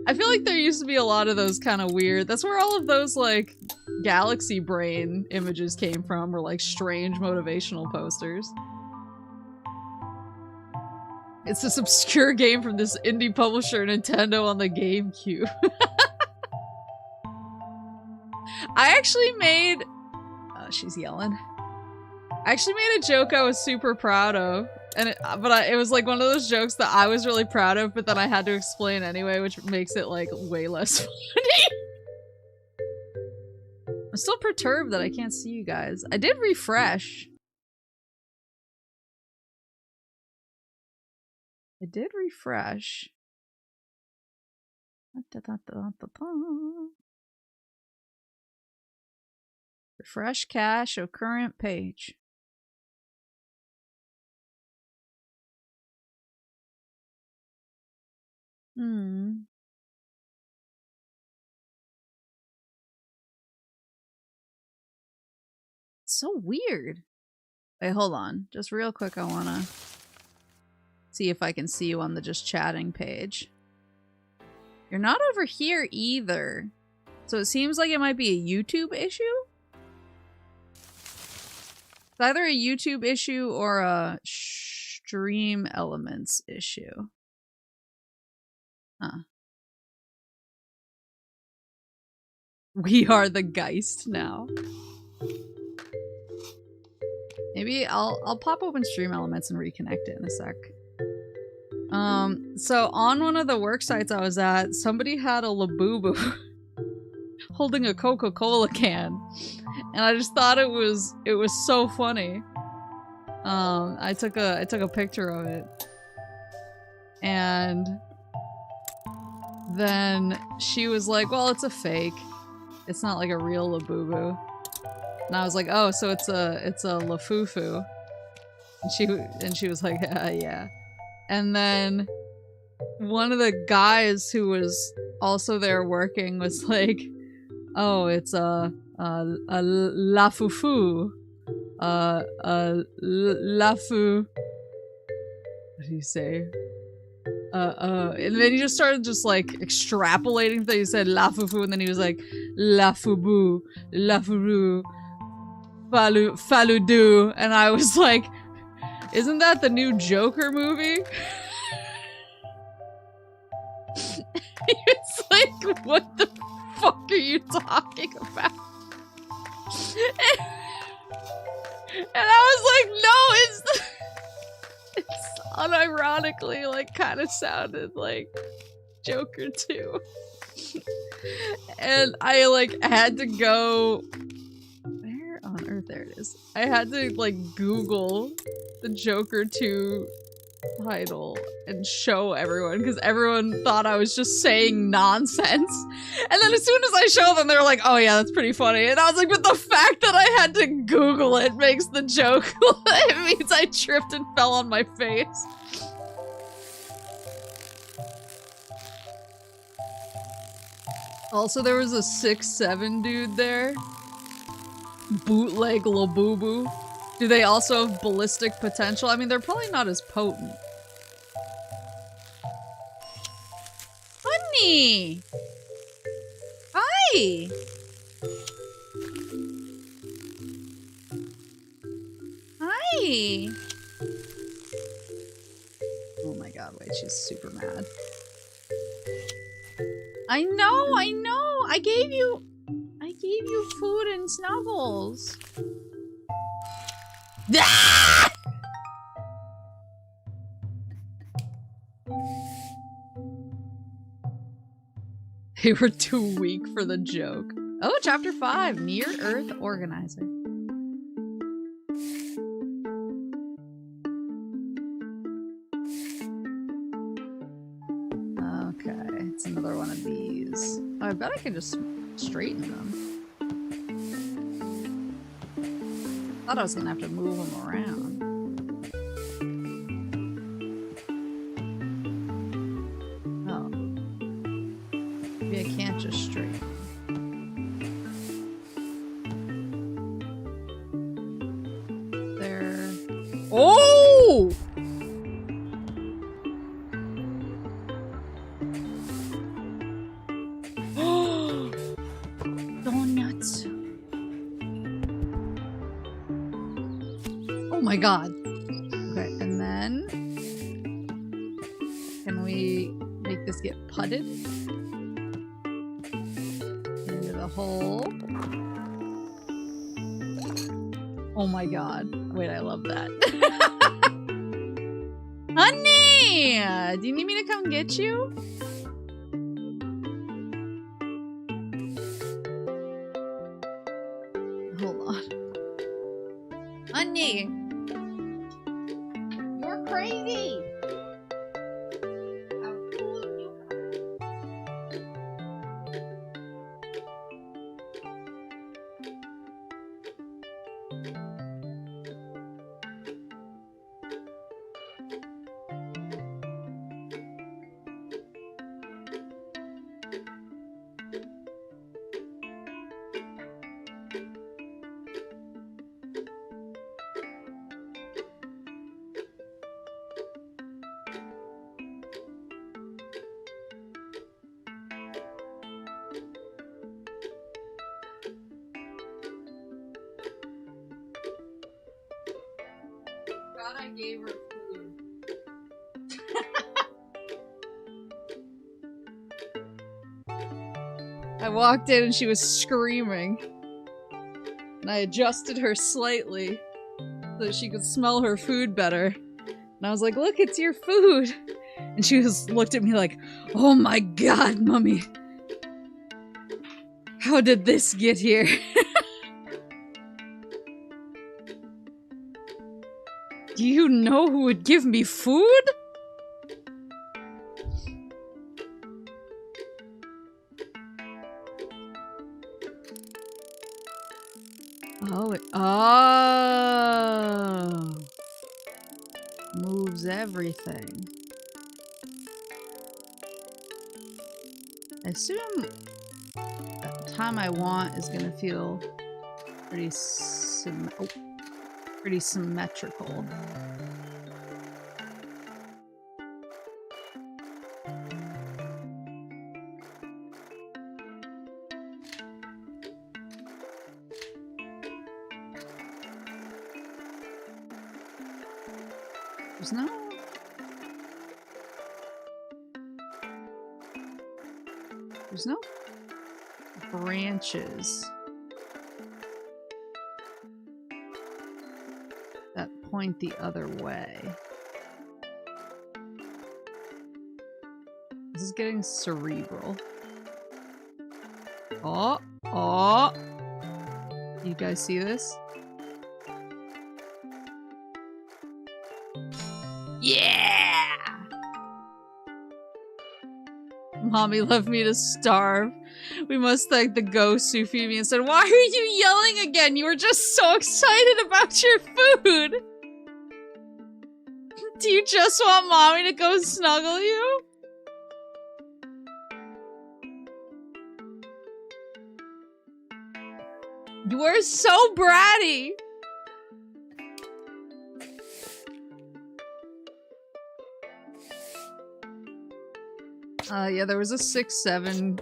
I feel like there used to be a lot of those kind of weird. That's where all of those like galaxy brain images came from, or like strange motivational posters. It's this obscure game from this indie publisher, Nintendo, on the GameCube. I actually made... Oh, she's yelling. I actually made a joke I was super proud of, and it was like one of those jokes that I was really proud of, but then I had to explain anyway, which makes it like way less funny. I'm still perturbed that I can't see you guys. I did refresh. I did refresh. Refresh cache of current page. It's so weird. Wait, hold on. Just real quick, I wanna see if I can see you on the just chatting page. You're not over here either. So it seems like it might be a YouTube issue? It's either a YouTube issue or a stream elements issue. Huh. We are the Geist now. Maybe I'll pop open stream elements and reconnect it in a sec. So on one of the work sites I was at, somebody had a Labubu holding a Coca-Cola can. And I just thought it was so funny. I took a picture of it. And then she was like, well, it's a fake. It's not like a real Labubu. And I was like, oh, so it's a Lafufu. And she was like, yeah. And then one of the guys who was also there working was like, oh, it's a Lafufu. Lafu. What do you say? And then he just started just like extrapolating things. He said Lafufu, and then he was like Lafubu, Lafuru, Faludu, and I was like, isn't that the new Joker movie? It's like, what the fuck are you talking about? And I was like, no, it's unironically like kind of sounded like Joker 2. And I like had to go, where on earth, there it is. I had to like Google the Joker 2 title and show everyone because everyone thought I was just saying nonsense. And then as soon as I show them, they're like, oh yeah, that's pretty funny. And I was like, but the fact that I had to Google it makes the joke, it means I tripped and fell on my face. Also, there was a 6'7" dude there. Bootleg Labubu. Do they also have ballistic potential? I mean, they're probably not as potent. Honey! Hi! Hi! Oh my god, wait, she's super mad. I know! I gave you food and snuggles. Ah! They were too weak for the joke. Oh, chapter 5, Near Earth Organizer. Okay, it's another one of these. Oh, I bet I can just straighten them. Thought I was gonna have to move them around. Oh. Maybe I can't just straighten them. There. Oh! Donuts. Oh my god. Okay, and then can we make this get putted into the hole? Oh my god. Wait, I love that. Honey! Do you need me to come get you? Hold on. Honey! You're crazy! How cool you thought I gave her food. I walked in and she was screaming. And I adjusted her slightly so that she could smell her food better. And I was like, look, it's your food. And she looked at me like, oh my god, Mummy. How did this get here? Do you know who would give me food? Oh. Moves everything. I assume that the time I want is gonna feel pretty symmetrical. There's no branches that point the other way. This is getting cerebral. Oh! You guys see this? Yeah! Mommy left me to starve. We must thank the ghosts who feed me and said, why are you yelling again? You were just so excited about your food! Do you just want Mommy to go snuggle you? You are so bratty! Yeah, there was a 6'7"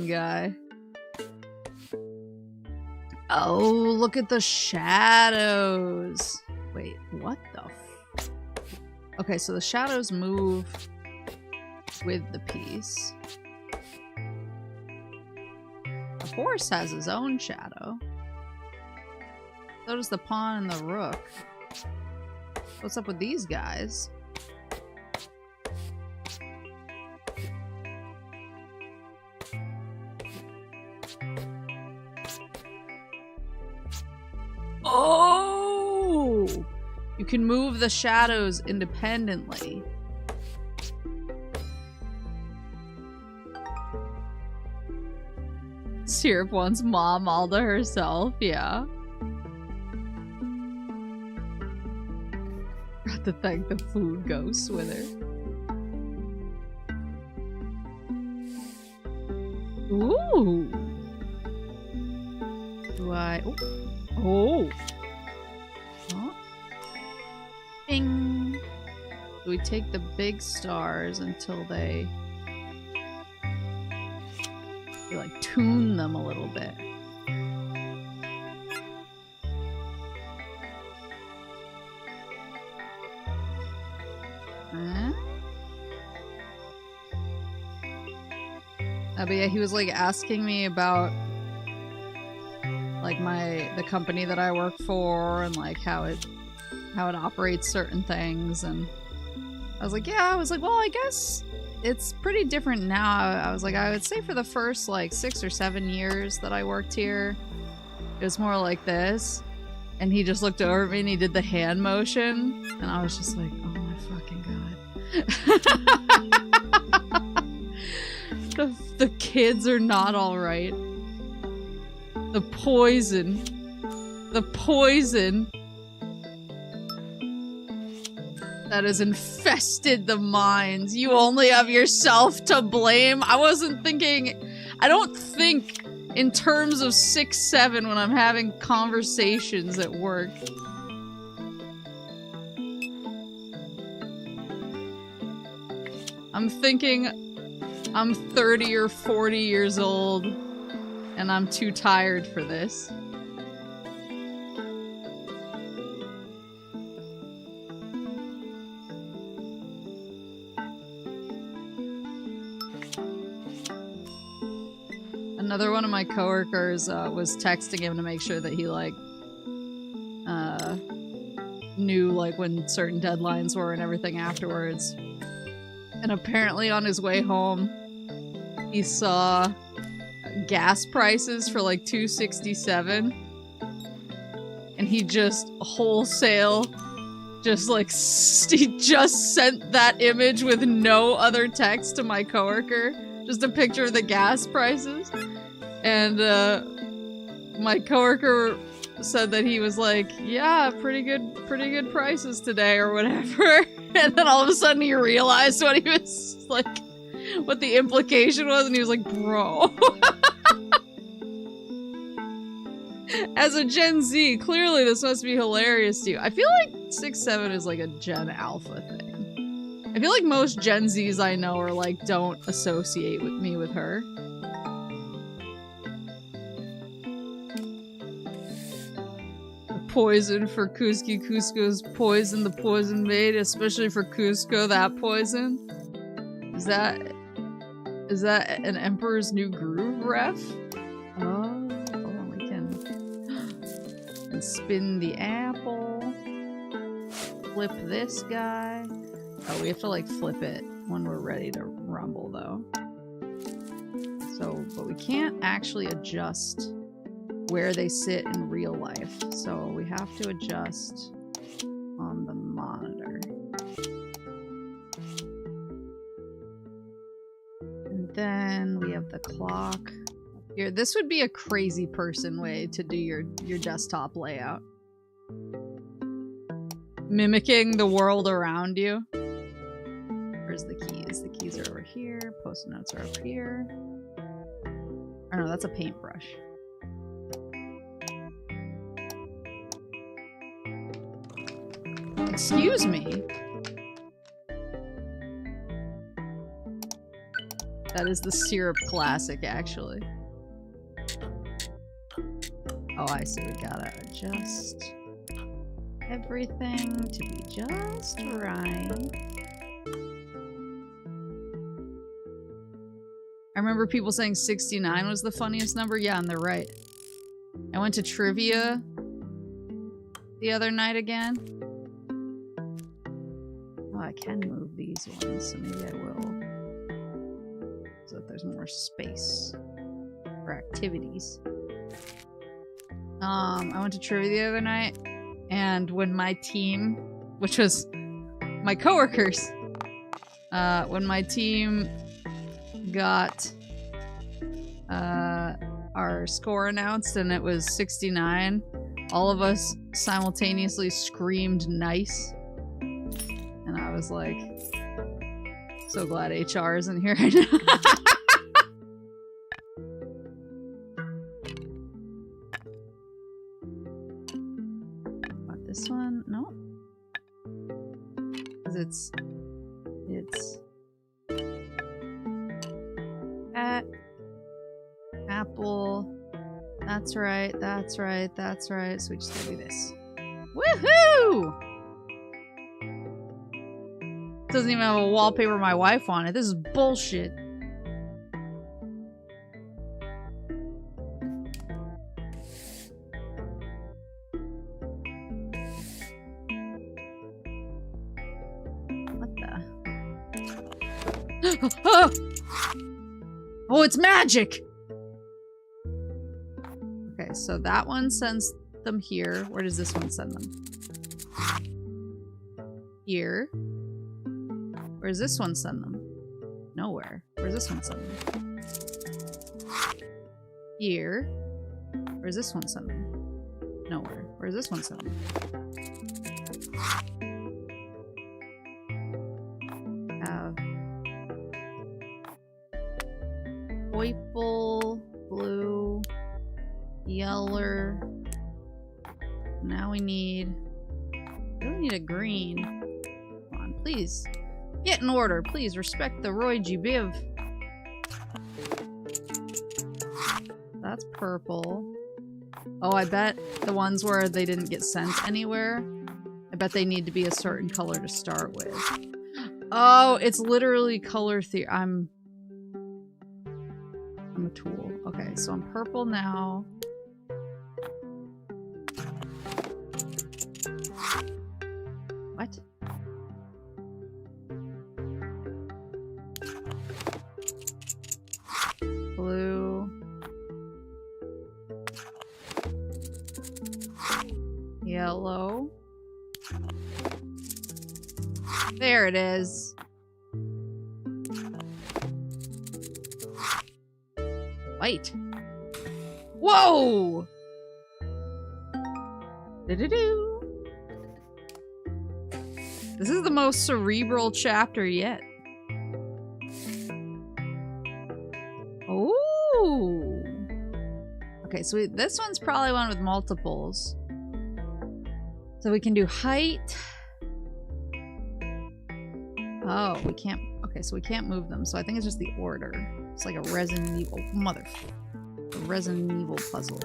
guy. Oh, look at the shadows. Wait, what the f- Okay, so the shadows move with the piece. The horse has his own shadow. So does the pawn and the rook. What's up with these guys? Oh! You can move the shadows independently. Syrup wants Mom all to herself, yeah. Got to thank the food ghosts with her. Ooh! Do I... Oh! Huh? Bing! Do we take the big stars until they... We, like, tune them a little bit. Huh? But yeah, he was, like, asking me about like the company that I work for and like how it operates certain things, and I was like, well, I guess it's pretty different now. I was like, I would say for the first like 6 or 7 years that I worked here, it was more like this. And he just looked over at me and he did the hand motion, and I was just like, oh my fucking god. The kids are not alright. The poison that has infested the minds. You only have yourself to blame. I don't think in terms of 6'7" when I'm having conversations at work. I'm thinking I'm 30 or 40 years old and I'm too tired for this. Another one of my coworkers was texting him to make sure that he like knew like when certain deadlines were and everything afterwards. And apparently on his way home, he saw gas prices for like $2.67, and he just wholesale just like he just sent that image with no other text to my coworker, just a picture of the gas prices. And my coworker said that he was like, yeah, pretty good prices today or whatever. And then all of a sudden he realized what he was like, what the implication was, and he was like, bro. As a Gen Z, clearly this must be hilarious to you. I feel like 6-7 is like a Gen Alpha thing. I feel like most Gen Zs I know are like, don't associate with me with her. Poison for Cusco's poison, the poison made, especially for Cusco, that poison. Is that an Emperor's New Groove ref? Oh, hold on, we can and spin the apple. Flip this guy. Oh, we have to like flip it when we're ready to rumble though. So, but we can't actually adjust where they sit in real life, so we have to adjust on the monitor. And then we have the clock up here. This would be a crazy person way to do your desktop layout. Mimicking the world around you. Where's the keys? The keys are over here. Post-it notes are up here. Oh no, that's a paintbrush. Excuse me. That is the syrup classic, actually. Oh, I see. We gotta adjust everything to be just right. I remember people saying 69 was the funniest number. Yeah, and they're right. I went to trivia the other night again. I can move these ones, so maybe I will. So that there's more space for activities. I went to trivia the other night, and when my team, which was my coworkers, when my team got our score announced and it was 69, all of us simultaneously screamed nice. And I was like, so glad HR isn't here right now. What, this one? No. Because it's at Apple. That's right, that's right, that's right. So we just gotta do this. Woohoo! Doesn't even have a wallpaper my wife wanted. This is bullshit. What the? Oh, it's magic! Okay, so that one sends them here. Where does this one send them? Here. Where does this one send them? Nowhere. Where does this one send them? Here. Where does this one send them? Nowhere. Where does this one send them? Have purple, blue, yellow. Now we need a green. Come on, please. Get in order, please. Respect the Roy G. Biv. That's purple. Oh, I bet the ones where they didn't get sent anywhere, I bet they need to be a certain color to start with. Oh, it's literally color theory. I'm a tool. Okay, so I'm purple now. What? Blue. Yellow. There it is. White. Whoa! Do-do-do. This is the most cerebral chapter yet. Oh. Okay, so this one's probably one with multiples. So we can do height. Oh, we can't. Okay, so we can't move them. So I think it's just the order. It's like a Resident Evil. A Resident Evil puzzle.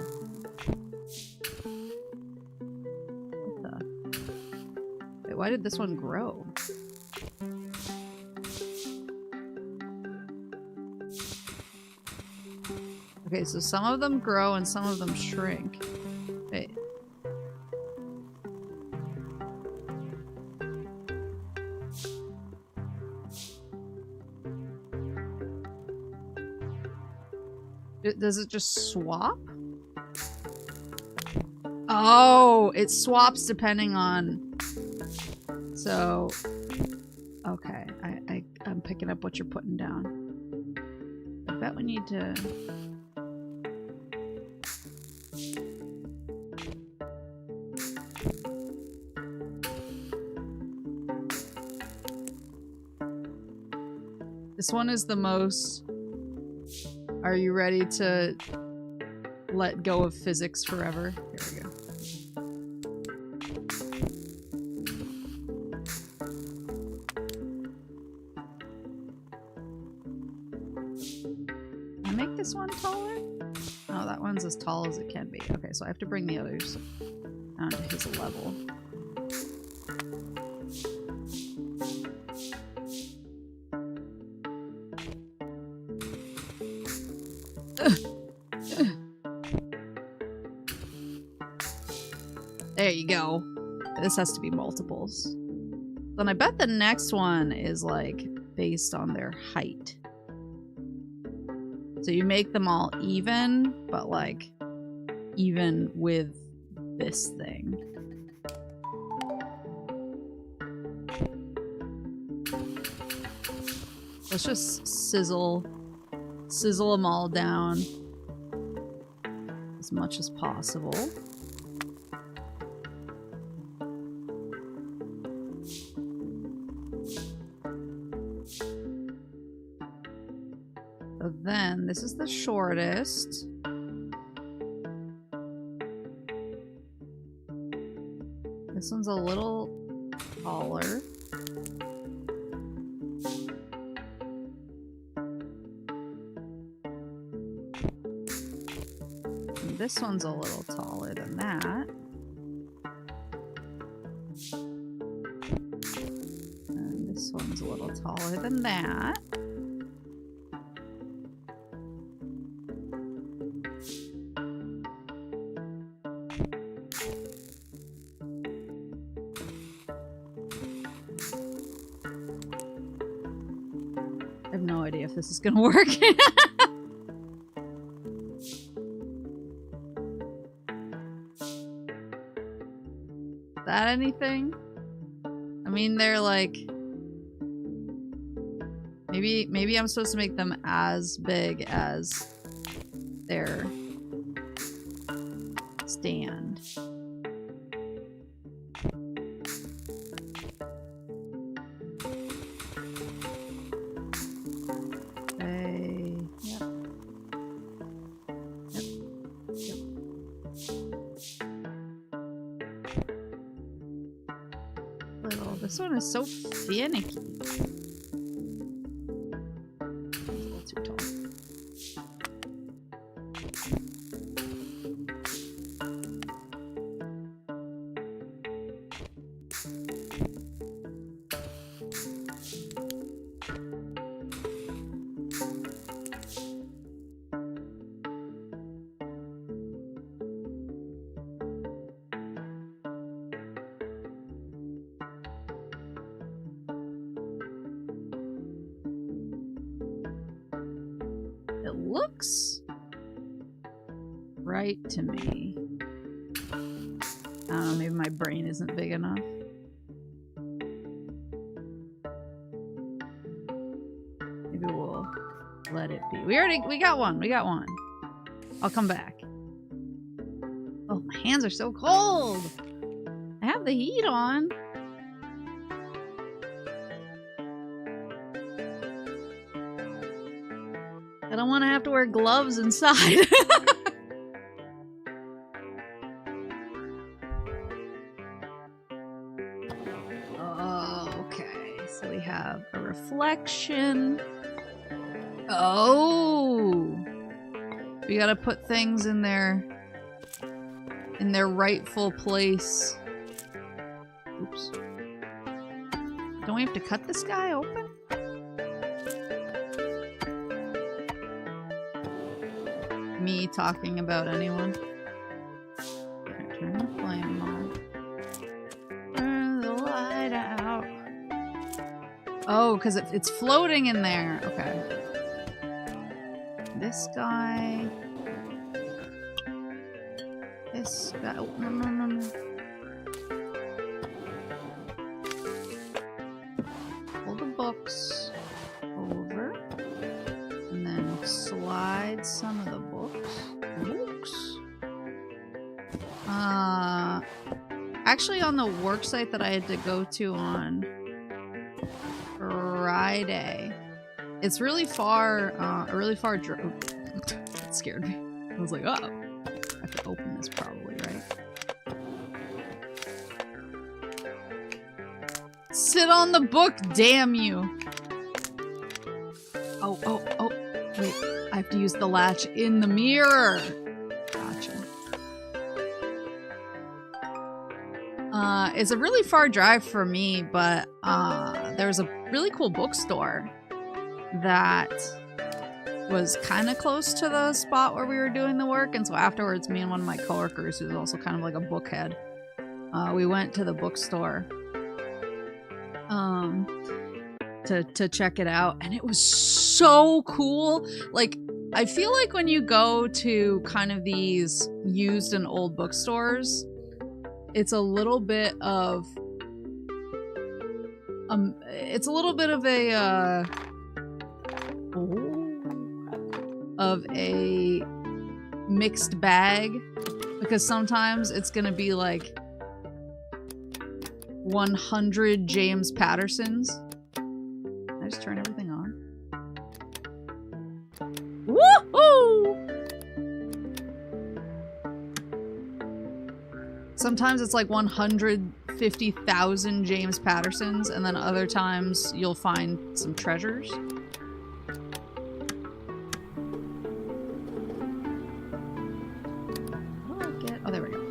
What the? Wait, why did this one grow? Okay, so some of them grow and some of them shrink. Wait. Does it just swap? Oh, it swaps depending on... So... Okay, I'm picking up what you're putting down. I bet we need to... This one is the most... Are you ready to let go of physics forever? Here we go. Can I make this one taller? Oh, that one's as tall as it can be. Okay, so I have to bring the others down to his level. There you go. This has to be multiples. Then I bet the next one is like based on their height. So you make them all even, but like even with this thing. Let's just sizzle them all down as much as possible. So then this is the shortest. This one's a little taller. And this one's a little taller than that. And this one's a little taller than that. I have no idea if this is gonna work. That anything? I mean, they're like... Maybe I'm supposed to make them as big as their stand. Okay. Yep. Little. This one is so finicky. looks right to me. I don't know, maybe my brain isn't big enough. Maybe we'll let it be. We got one. I'll come back. Oh, my hands are so cold. I have the heat on. I don't want to have to wear gloves inside. Oh, okay. So we have a reflection. Oh! We gotta put things in their rightful place. Oops. Don't we have to cut this guy open? Me talking about anyone. Turn the flame on. Turn the light out. Oh, because it's floating in there. Okay. This guy. This guy. Oh, no. Pull the books over. And then slide some of the books. Actually, on the work site that I had to go to on Friday, it's really far. A really far drive. That scared me. I was like, oh, I have to open this probably, right? Sit on the book, damn you! Oh, wait, I have to use the latch in the mirror. Gotcha. It's a really far drive for me, but there was a really cool bookstore that was kind of close to the spot where we were doing the work, and so afterwards, me and one of my coworkers, who's also kind of like a bookhead, we went to the bookstore to check it out, and it was so cool. Like, I feel like when you go to kind of these used and old bookstores, it's a little bit of a mixed bag, because sometimes it's gonna be like 100 James Pattersons. I just turn everything on. Woohoo! Sometimes it's like 150,000 James Pattersons, and then other times you'll find some treasures. What do I get? Oh, there we go.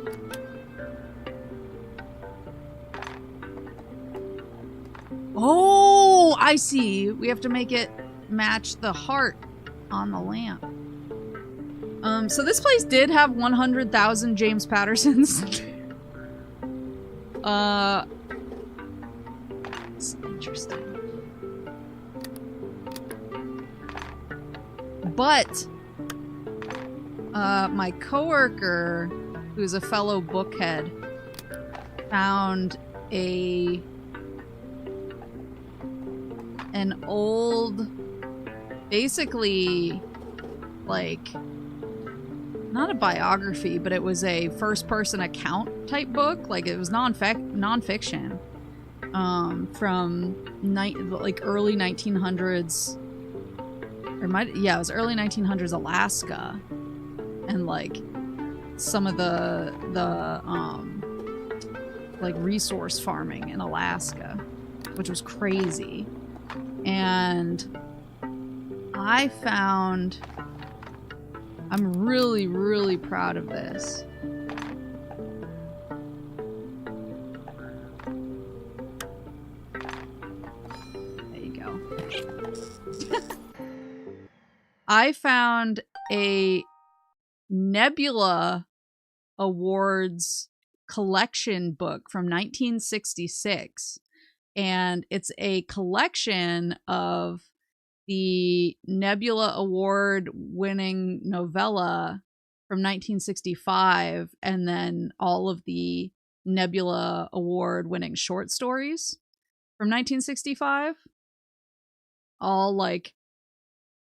Oh, I see. We have to make it match the heart on the lamp. So this place did have 100,000 James Pattersons. It's interesting. But my coworker, who's a fellow bookhead, found an old, basically, like, not a biography, but it was a first-person account type book. Like, it was nonfiction, from early 1900s, or it was early 1900s Alaska, and like some of the like resource farming in Alaska, which was crazy. And I'm really, really proud of this. There you go. I found a Nebula Awards collection book from 1966. And it's a collection of the Nebula Award winning novella from 1965, and then all of the Nebula Award winning short stories from 1965. All like,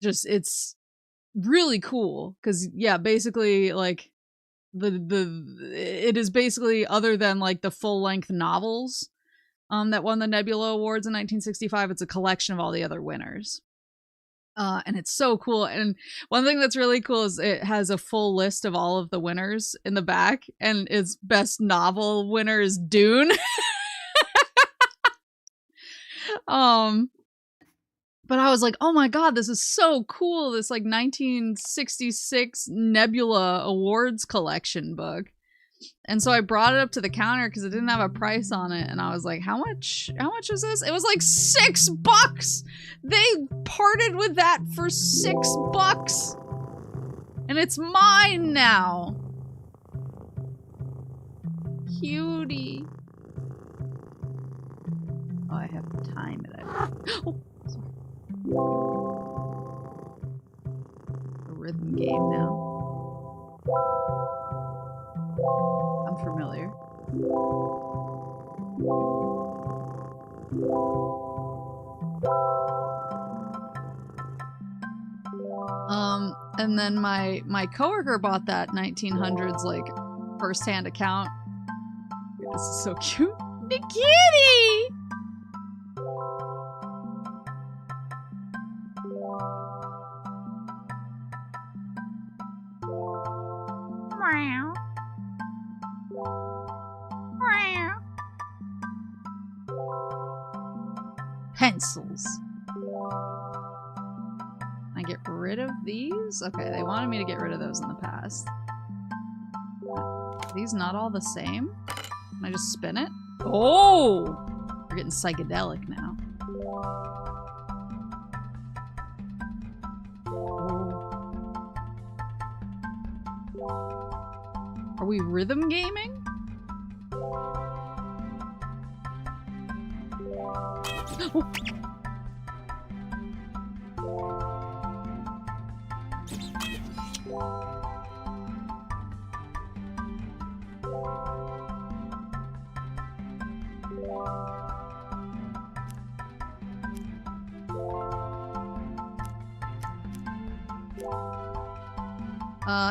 just, it's really cool because, yeah, basically like it is basically, other than like the full length novels that won the Nebula Awards in 1965, it's a collection of all the other winners. And it's so cool. And one thing that's really cool is it has a full list of all of the winners in the back, and its best novel winner is Dune. But I was like, oh my god, this is so cool. This like 1966 Nebula Awards collection book. And so I brought it up to the counter because it didn't have a price on it. And I was like, how much is this? It was like $6. They parted with that for $6. And it's mine now. Cutie. Oh, I have to time it. Oh, sorry. A rhythm game now. I'm familiar. And then my coworker bought that 1900s like first-hand account. This is so cute. The kitty! Meow. Meow. Pencils. Can I get rid of these? Okay, they wanted me to get rid of those in the past. Are these not all the same? Can I just spin it? Oh! We're getting psychedelic now. Are we rhythm gaming? Oh.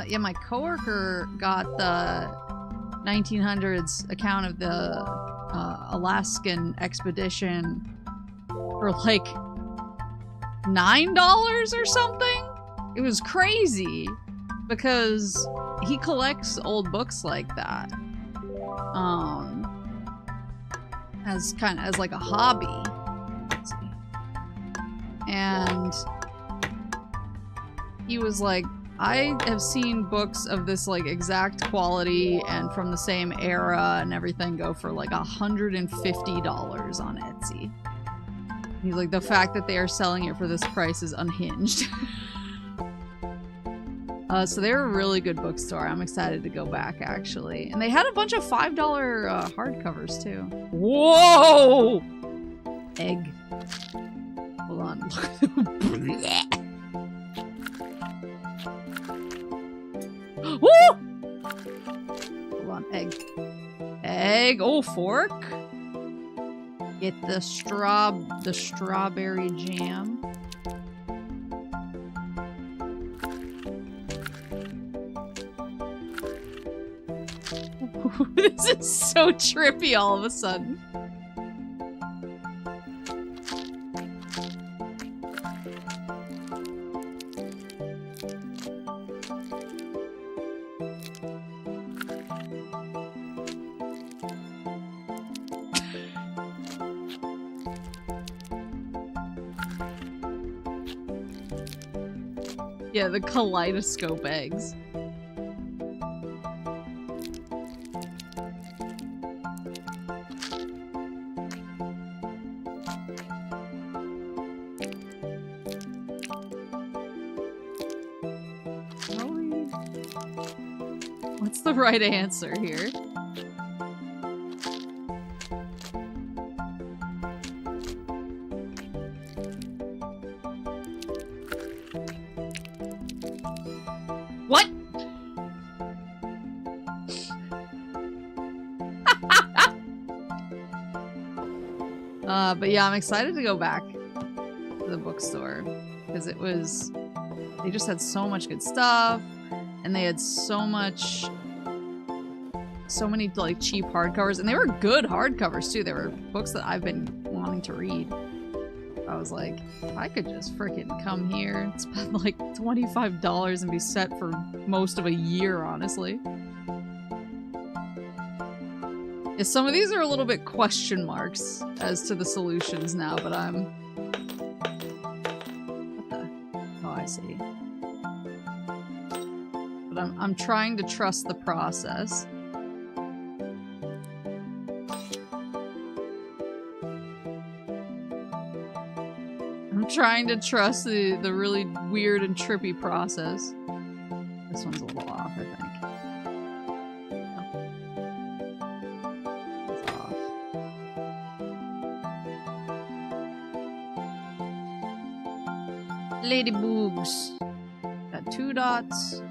Yeah, my coworker got the 1900s account of the Alaskan expedition for like $9 or something. It was crazy because he collects old books like that, as like a hobby. Let's see. And he was like, I have seen books of this like exact quality and from the same era and everything go for like $150 on Etsy. He's like, the fact that they are selling it for this price is unhinged. So they're a really good bookstore. I'm excited to go back, actually. And they had a bunch of $5 hardcovers, too. Whoa! Egg. Hold on. Woo! Hold on, egg. Egg. Oh, fork. Get the strawberry jam. This is so trippy all of a sudden. Yeah, the kaleidoscope eggs. What's the right answer here? What? But yeah, I'm excited to go back to the bookstore because it was, they just had so much good stuff and they had so many like cheap hardcovers, and they were good hardcovers too. They were books that I've been wanting to read. I was like, if I could just freaking come here and spend like $25 and be set for most of a year, honestly. Yeah, some of these are a little bit question marks as to the solutions now, but I'm... What the... Oh, I see. But I'm trying to trust the process. I'm trying to trust the really weird and trippy process. This one's a little off, I think. Ladybugs. Got 2 dots.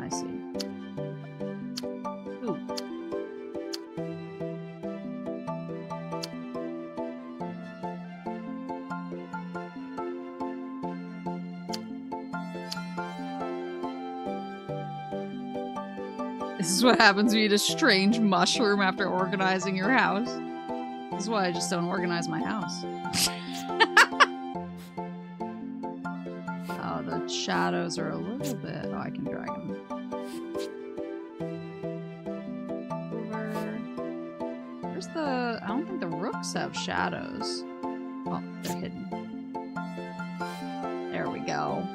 I see. Ooh. This is what happens when you eat a strange mushroom after organizing your house. This is why I just don't organize my house. Shadows are a little bit... Oh, I can drag them. Over. Where's the... I don't think the rooks have shadows. Oh, they're hidden. There we go.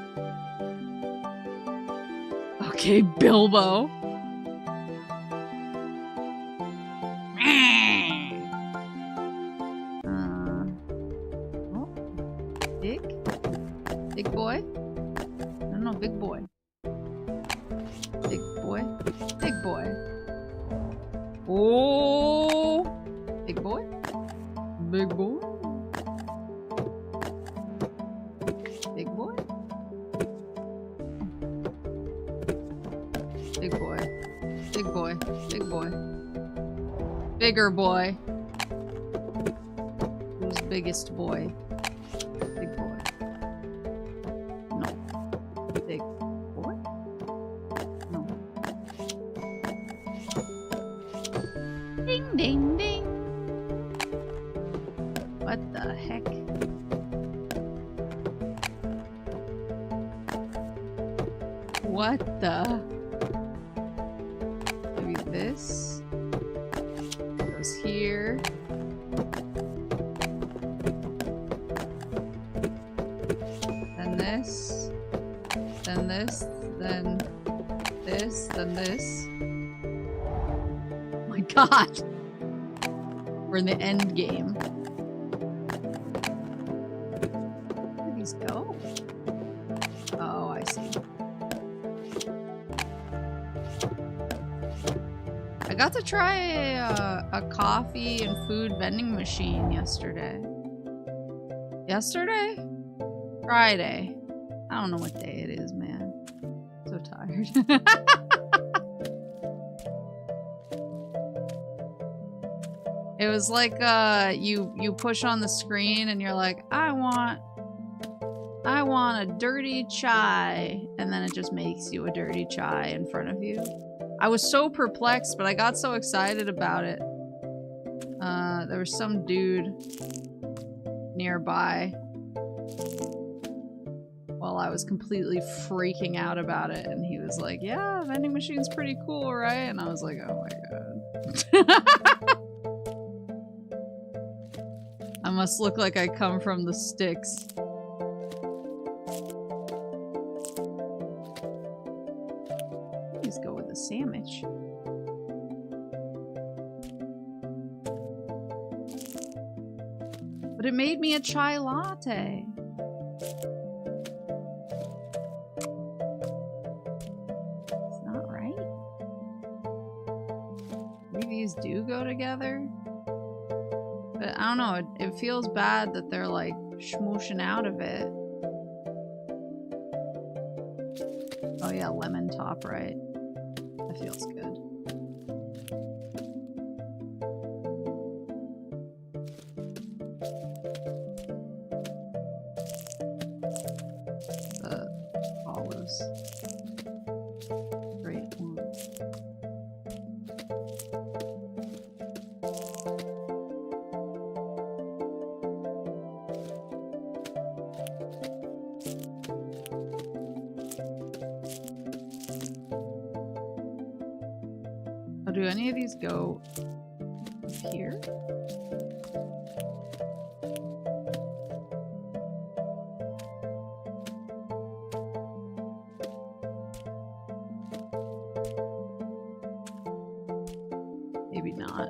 Okay, Bilbo. Oh. Big boy. No, big boy. Big boy. Big boy. Oh! Big boy. Big boy. Big boy. Big boy. Big boy. Big boy. Bigger boy. Who's biggest boy? Big boy. Big boy? No. Ding, ding, ding. What the heck? What the? Maybe this goes here. Then this. Then this, then this, then this. Oh my god! We're in the end game. Where did these go? Oh, I see. I got to try a coffee and food vending machine yesterday. Yesterday? Friday. I don't know what day it is, man. I'm so tired. It was like you push on the screen and you're like, I want a dirty chai, and then it just makes you a dirty chai in front of you. I was so perplexed, but I got so excited about it. There was some dude nearby while I was completely freaking out about it, and he was like, yeah, vending machine's pretty cool, right? And I was like, oh my god. I must look like I come from the sticks. Please go with the sandwich. But it made me a chai latte. It's not right. Maybe these do go together. But I don't know, it feels bad that they're like smooshing out of it. Oh yeah, lemon top, right? That feels good. The olives. Great one. Oh, do any of these go up here? Maybe not.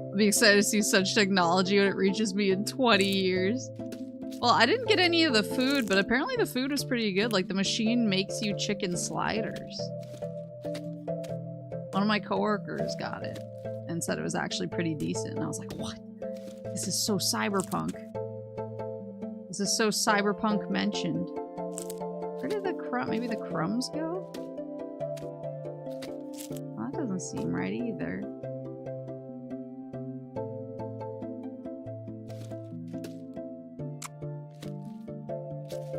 I'll be excited to see such technology when it reaches me in 20 years. Well, I didn't get any of the food, but apparently the food was pretty good. Like, the machine makes you chicken sliders. One of my coworkers got it and said it was actually pretty decent. And I was like, what? This is so cyberpunk. This is so cyberpunk mentioned. Where did the maybe the crumbs go? Well, that doesn't seem right either.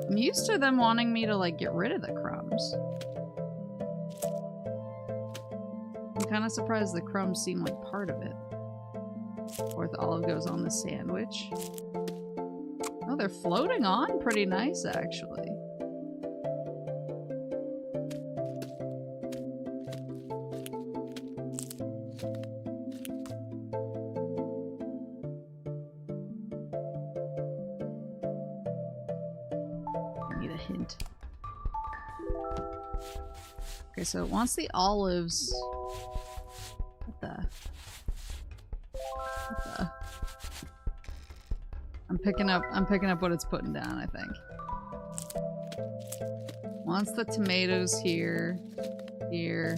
I'm used to them wanting me to, like, get rid of the crumbs. I'm kind of surprised the crumbs seem like part of it. Fourth olive goes on the sandwich. Oh, they're floating on pretty nice, actually. Okay, so it wants the olives. What the? I'm picking up what it's putting down, I think. Wants the tomatoes here. Here.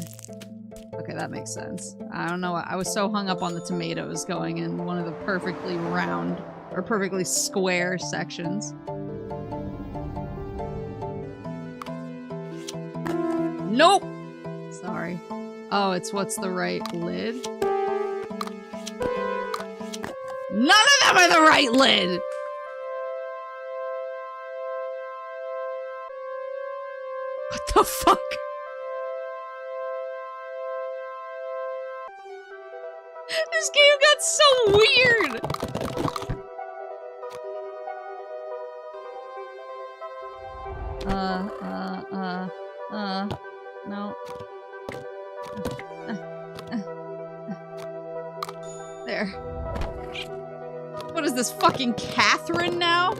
Okay, that makes sense. I don't know. I was so hung up on the tomatoes going in one of the perfectly round or perfectly square sections. Nope! Sorry. Oh, it's what's the right lid? None of them are the right lid! What the fuck? This game got so weird! No. There. What is this, fucking Catherine now?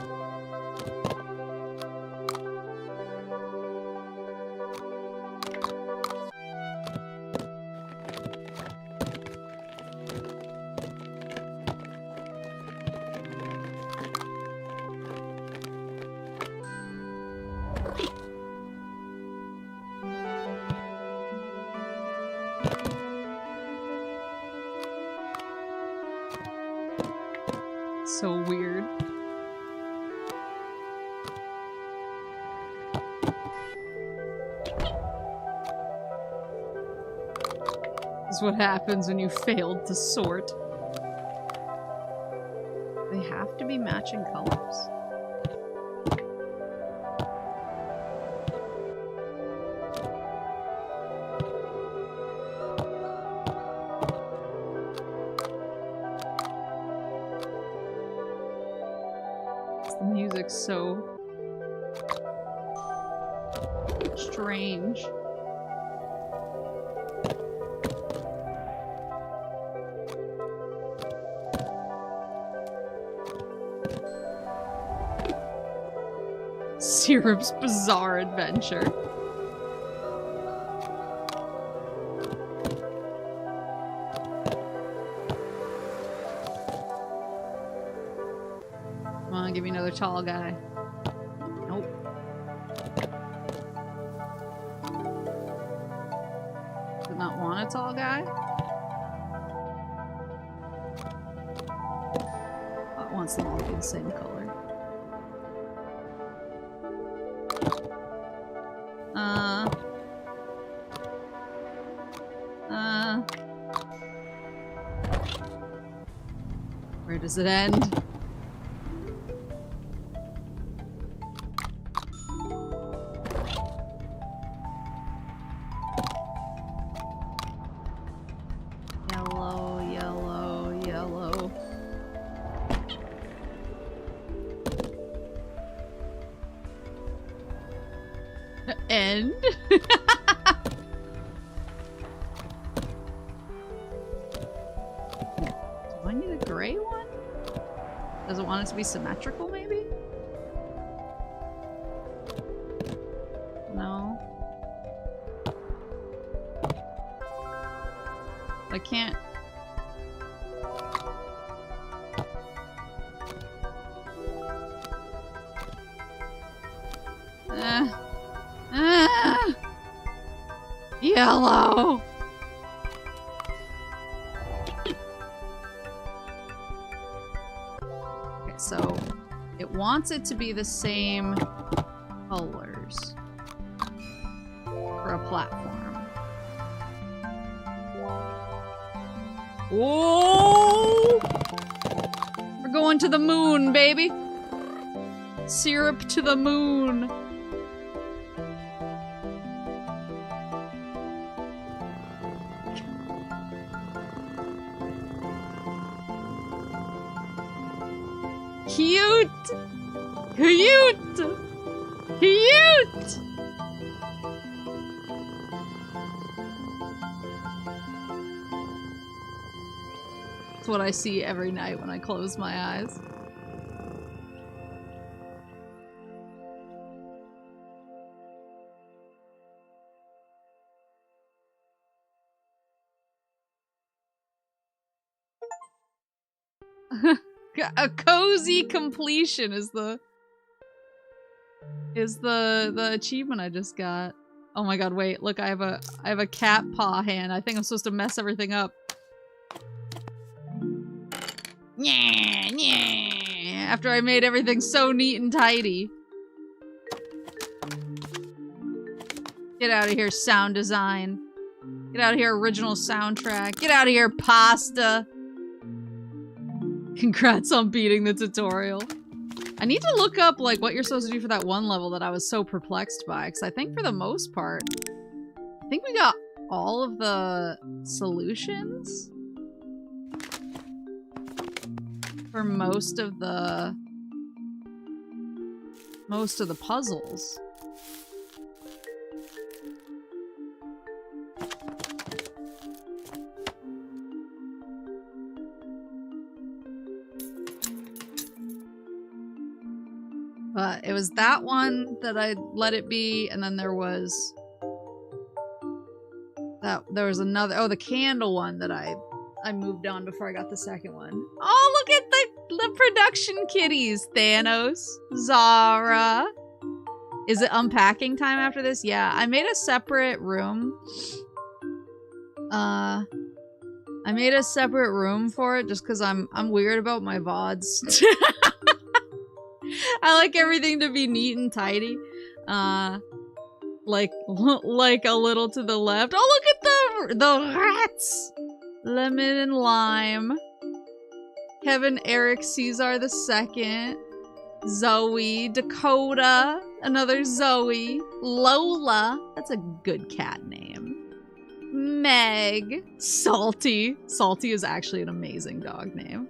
So weird. This is what happens when you failed to sort. They have to be matching colors. The music's so strange. Syrup's Bizarre Adventure. Come on, give me another tall guy. Nope. Does it not want a tall guy? Oh, it wants them all to be the same color. Does it end? Yellow, yellow, yellow. End? Do I need a gray one? Does it want it to be symmetrical, maybe? No. I can't. Yellow. Okay, so it wants it to be the same colors for a platform. Whoa! We're going to the moon, baby. Syrup to the moon. Cute! Cute! Cute! That's what I see every night when I close my eyes. A cozy completion is the achievement I just got. Oh my god, wait, look, I have a cat paw hand. I think I'm supposed to mess everything up. Yeah, yeah. After I made everything so neat and tidy. Get out of here, sound design. Get out of here, original soundtrack. Get out of here, pasta. Congrats on beating the tutorial. I need to look up, like, what you're supposed to do for that one level that I was so perplexed by, because I think for the most part, I think we got all of the solutions for most of the puzzles. But it was that one that I let it be, and then there was another, oh, the candle one that I moved on before I got the second one. Oh, look at the production kitties. Thanos, Zara. Is it unpacking time after this? Yeah, I made a separate room. I made a separate room for it just because I'm weird about my VODs. I like everything to be neat and tidy. Like a little to the left. Oh, look at the rats! Lemon and lime. Kevin, Eric, Caesar the Second. Zoe, Dakota, another Zoe. Lola, that's a good cat name. Meg, Salty. Salty is actually an amazing dog name.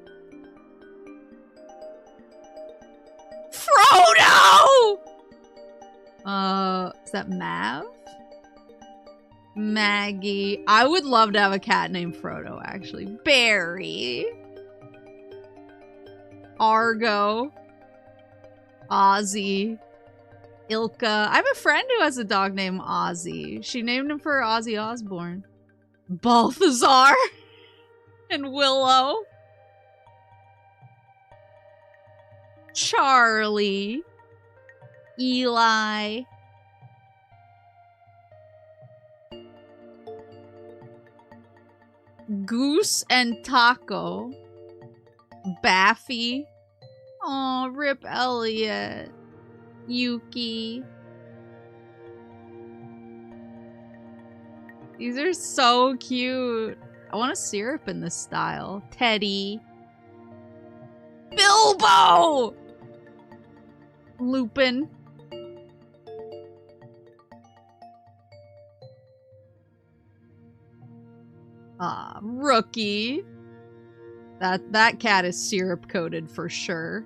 Frodo! Is that Mav? Maggie. I would love to have a cat named Frodo, actually. Barry. Argo. Ozzy. Ilka. I have a friend who has a dog named Ozzy. She named him for Ozzy Osbourne. Balthazar. And Willow. Charlie. Eli. Goose and Taco. Baffy. Aw, Rip Elliot. Yuki. These are so cute. I want a syrup in this style. Teddy. Bilbo! Lupin. Ah, Rookie. That cat is syrup coated for sure.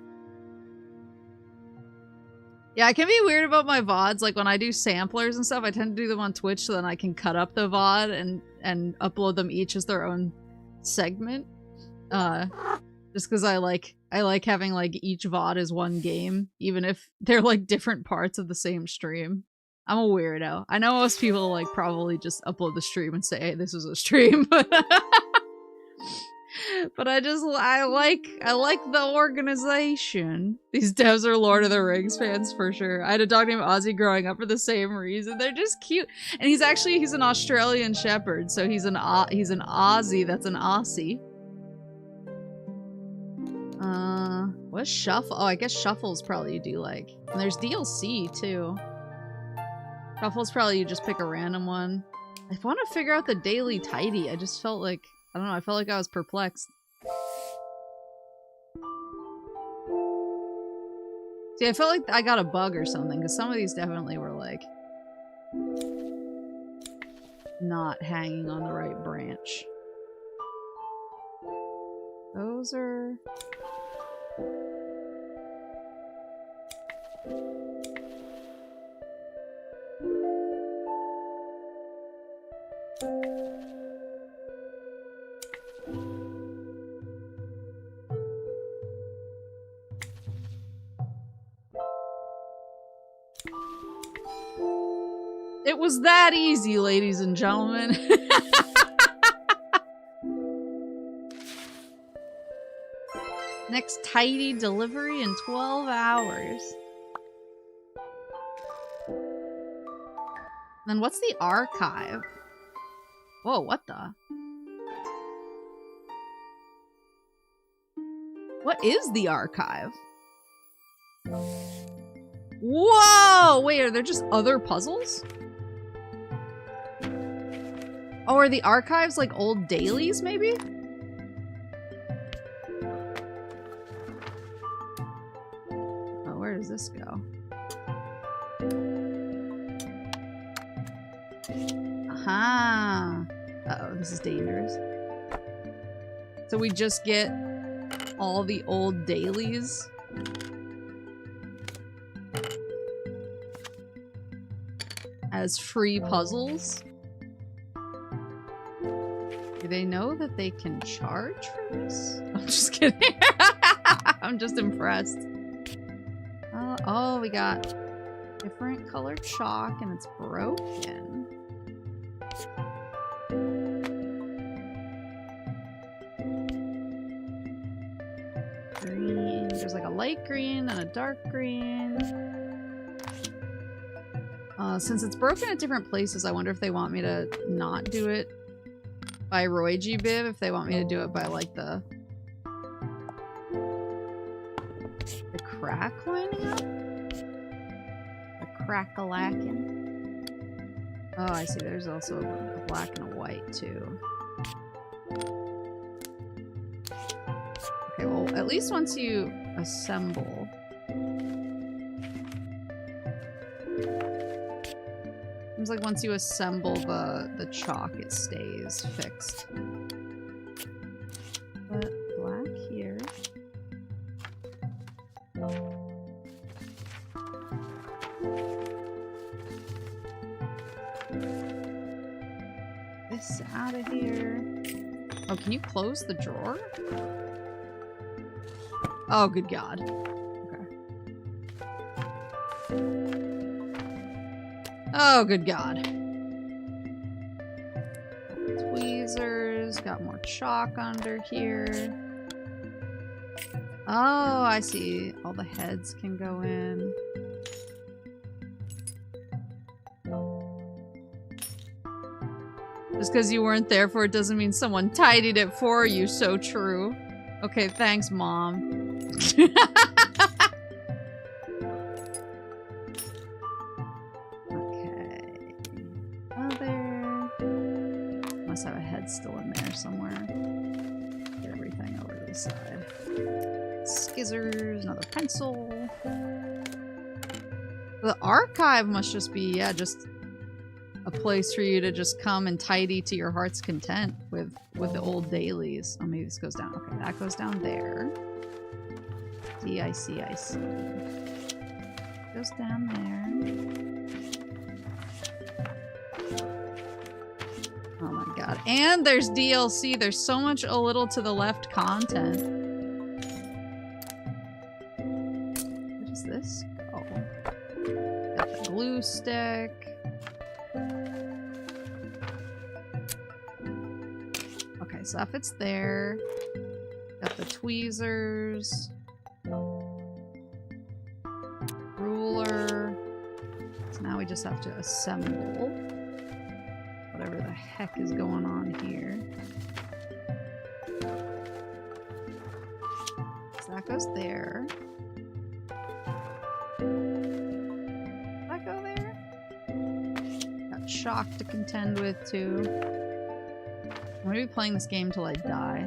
Yeah, I can be weird about my VODs. Like when I do samplers and stuff, I tend to do them on Twitch so then I can cut up the VOD and upload them each as their own segment. Just because I like having like each VOD as one game, even if they're like different parts of the same stream. I'm a weirdo. I know most people like probably just upload the stream and say, "Hey, this is a stream," but I like the organization. These devs are Lord of the Rings fans for sure. I had a dog named Ozzy growing up for the same reason. They're just cute, and he's an Australian Shepherd, so he's an Aussie. That's an Aussie. What's Shuffle? Oh, I guess Shuffle's probably you do like. And there's DLC too. Shuffle's probably you just pick a random one. I want to figure out the daily tidy. I just felt like, I don't know, I felt like I was perplexed. See, I felt like I got a bug or something, because some of these definitely were like not hanging on the right branch. Those are... It was that easy, ladies and gentlemen. Next tidy delivery in 12 hours. Then what's the archive? Whoa, what the? What is the archive? Whoa! Wait, are there just other puzzles? Oh, are the archives like old dailies, maybe? Oh, where does this go? Aha! Uh-oh, this is dangerous. So we just get all the old dailies? As free puzzles? Do they know that they can charge for this? I'm just kidding. I'm just impressed. Oh, we got different colored chalk and it's broken. Green. There's like a light green and a dark green. Since it's broken at different places, I wonder if they want me to not do it by Roy G. Biv, if they want me to do it by like the crack lining up? The crack-a-lackin'. Oh, I see. There's also a black and a white too. Okay, well, at least once you assemble... Seems like once you assemble the chalk, it stays fixed. But black here. This out of here. Oh, can you close the drawer? Oh, good God. Oh, good God. Tweezers. Got more chalk under here. Oh, I see. All the heads can go in. Just because you weren't there for it doesn't mean someone tidied it for you. So true. Okay, thanks, Mom. Must have a head still in there somewhere. Get everything over to the side. scissors, another pencil. The archive must just be, yeah, just a place for you to just come and tidy to your heart's content with the old dailies. Oh, maybe this goes down. Okay, that goes down there. I see. Goes down there. Oh my god. And there's DLC. There's so much a little to the left content. Where does this go? Got the glue stick. Okay, so that fits there. Got the tweezers. Ruler. So now we just have to assemble whatever the heck is going on here. So that goes there. Does that go there? Got chalk to contend with too. I'm gonna be playing this game till I die.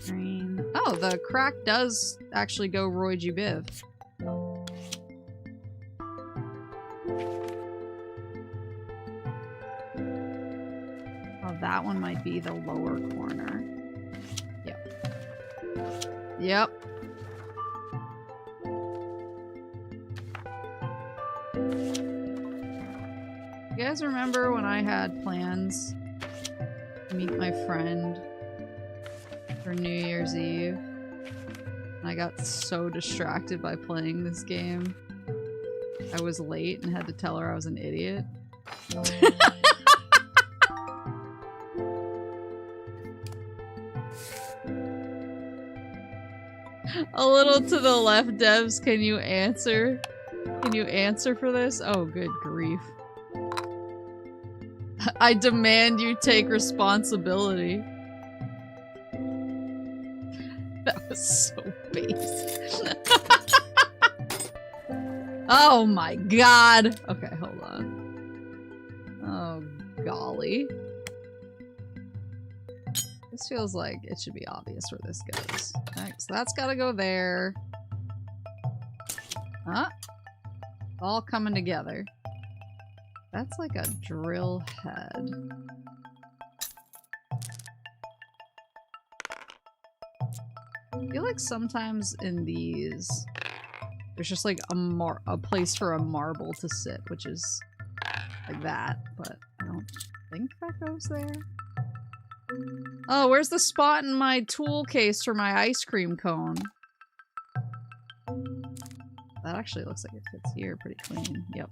Green. Oh, the crack does actually go Roy G. Biv. Oh, that one might be the lower corner. Yep. You guys remember when I had plans to meet my friend for New Year's Eve? And I got so distracted by playing this game. I was late and had to tell her I was an idiot. A little to the left, devs. Can you answer? Can you answer for this? Oh, good grief. I demand you take responsibility. That was so base. Oh my god. Okay, hold on. Oh, golly. This feels like it should be obvious where this goes. Okay, so that's gotta go there. Huh? All coming together. That's like a drill head. I feel like sometimes in these, there's just like a place for a marble to sit, which is like that, but I don't think that goes there. Oh, where's the spot in my tool case for my ice cream cone? That actually looks like it fits here pretty clean. Yep.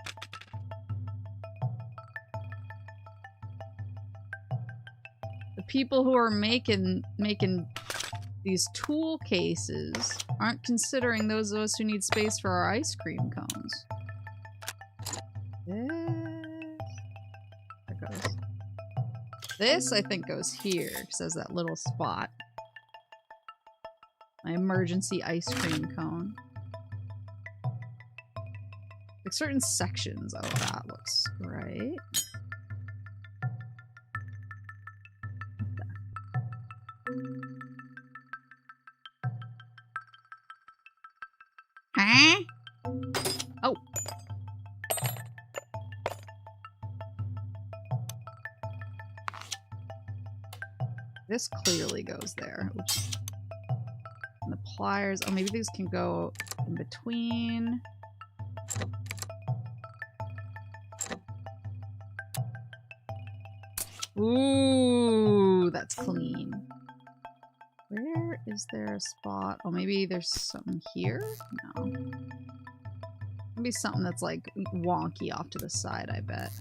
The people who are making these tool cases aren't considering those of us who need space for our ice cream cones. There goes. This, I think, goes here, because there's that little spot. My emergency ice cream cone. Like certain sections. Oh, that looks great. Huh? Oh. This clearly goes there. Oops. And the pliers. Oh, maybe these can go in between. Ooh, that's clean. Where is there a spot? Oh, maybe there's something here? No. Maybe something that's like wonky off to the side, I bet.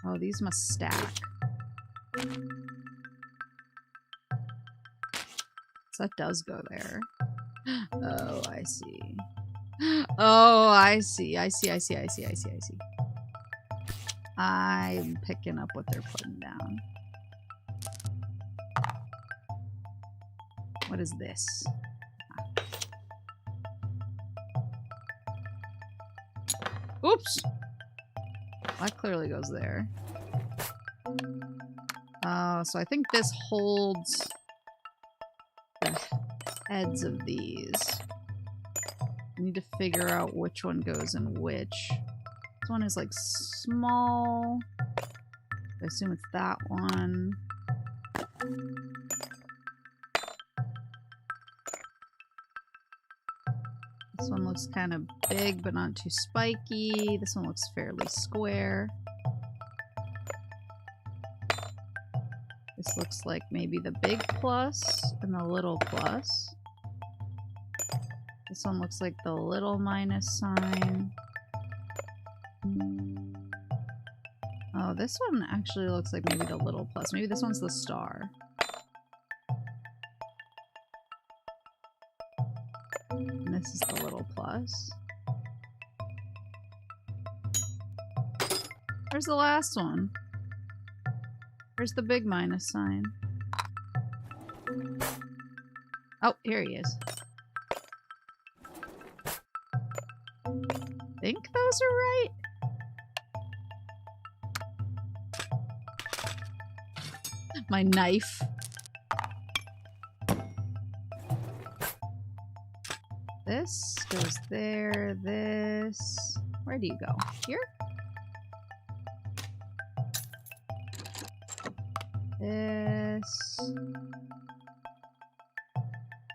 Oh, these must stack. So that does go there. Oh, I see. Oh, I see. I'm picking up what they're putting down. What is this? Oops! That clearly goes there. So I think this holds the heads of these. I need to figure out which one goes in which. This one is like small. I assume it's that one. This one looks kind of big, but not too spiky. This one looks fairly square. This looks like maybe the big plus and the little plus. This one looks like the little minus sign. Oh, this one actually looks like maybe the little plus. Maybe this one's the star. And this is the little plus. Where's the last one? Where's the big minus sign? Oh, here he is. Think those are right? My knife. This goes there, this... Where do you go? Here? This...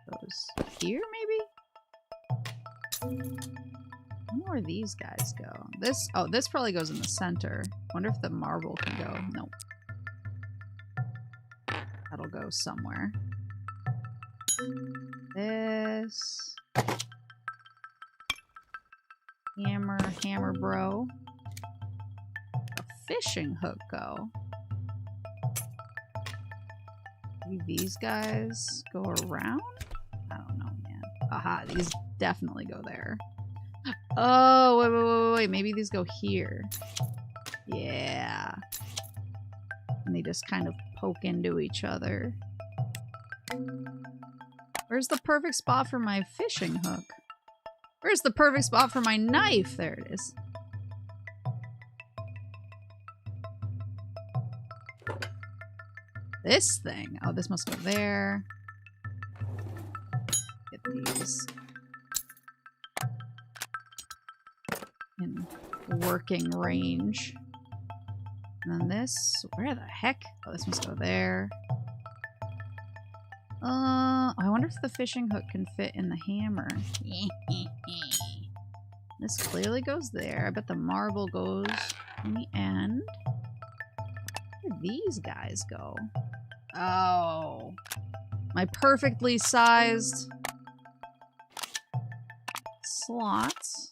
goes here, maybe? Where these guys go? This... Oh, this probably goes in the center. Wonder if the marble can go. Nope. That'll go somewhere. This... Hammer bro. A fishing hook go. Maybe these guys go around? I don't know, man. Aha, these definitely go there. Oh, wait. Maybe these go here. Yeah. And they just kind of poke into each other. Where's the perfect spot for my fishing hook? Where's the perfect spot for my knife? There it is. This thing. Oh, this must go there. Get these in working range. And then this. Where the heck? Oh, this must go there. I wonder if the fishing hook can fit in the hammer. This clearly goes there. I bet the marble goes in the end. Where do these guys go? Oh. My perfectly sized slots.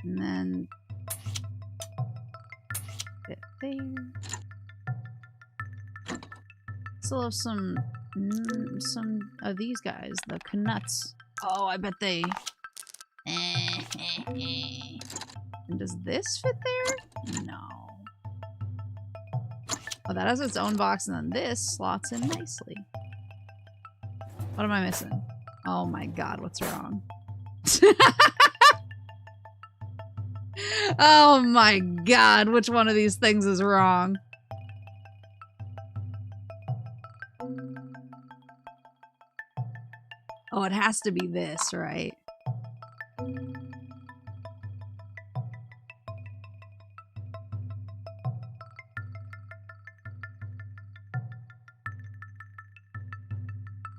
And then fit there. Still have some of these guys, the knuts. Oh, I bet they... And does this fit there? No. Oh, that has its own box, and then this slots in nicely. What am I missing? Oh my god, what's wrong? Oh my god, which one of these things is wrong? Oh, it has to be this, right?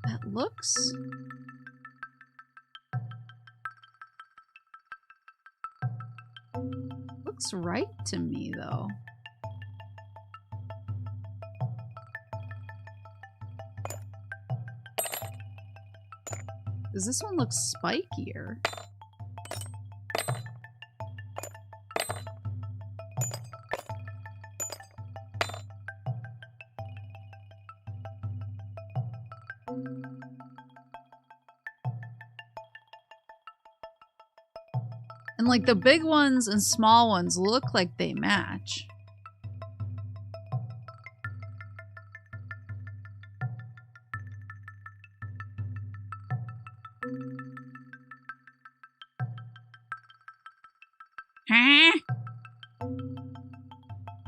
That looks... looks right to me, though. Does this one look spikier? And like the big ones and small ones look like they match.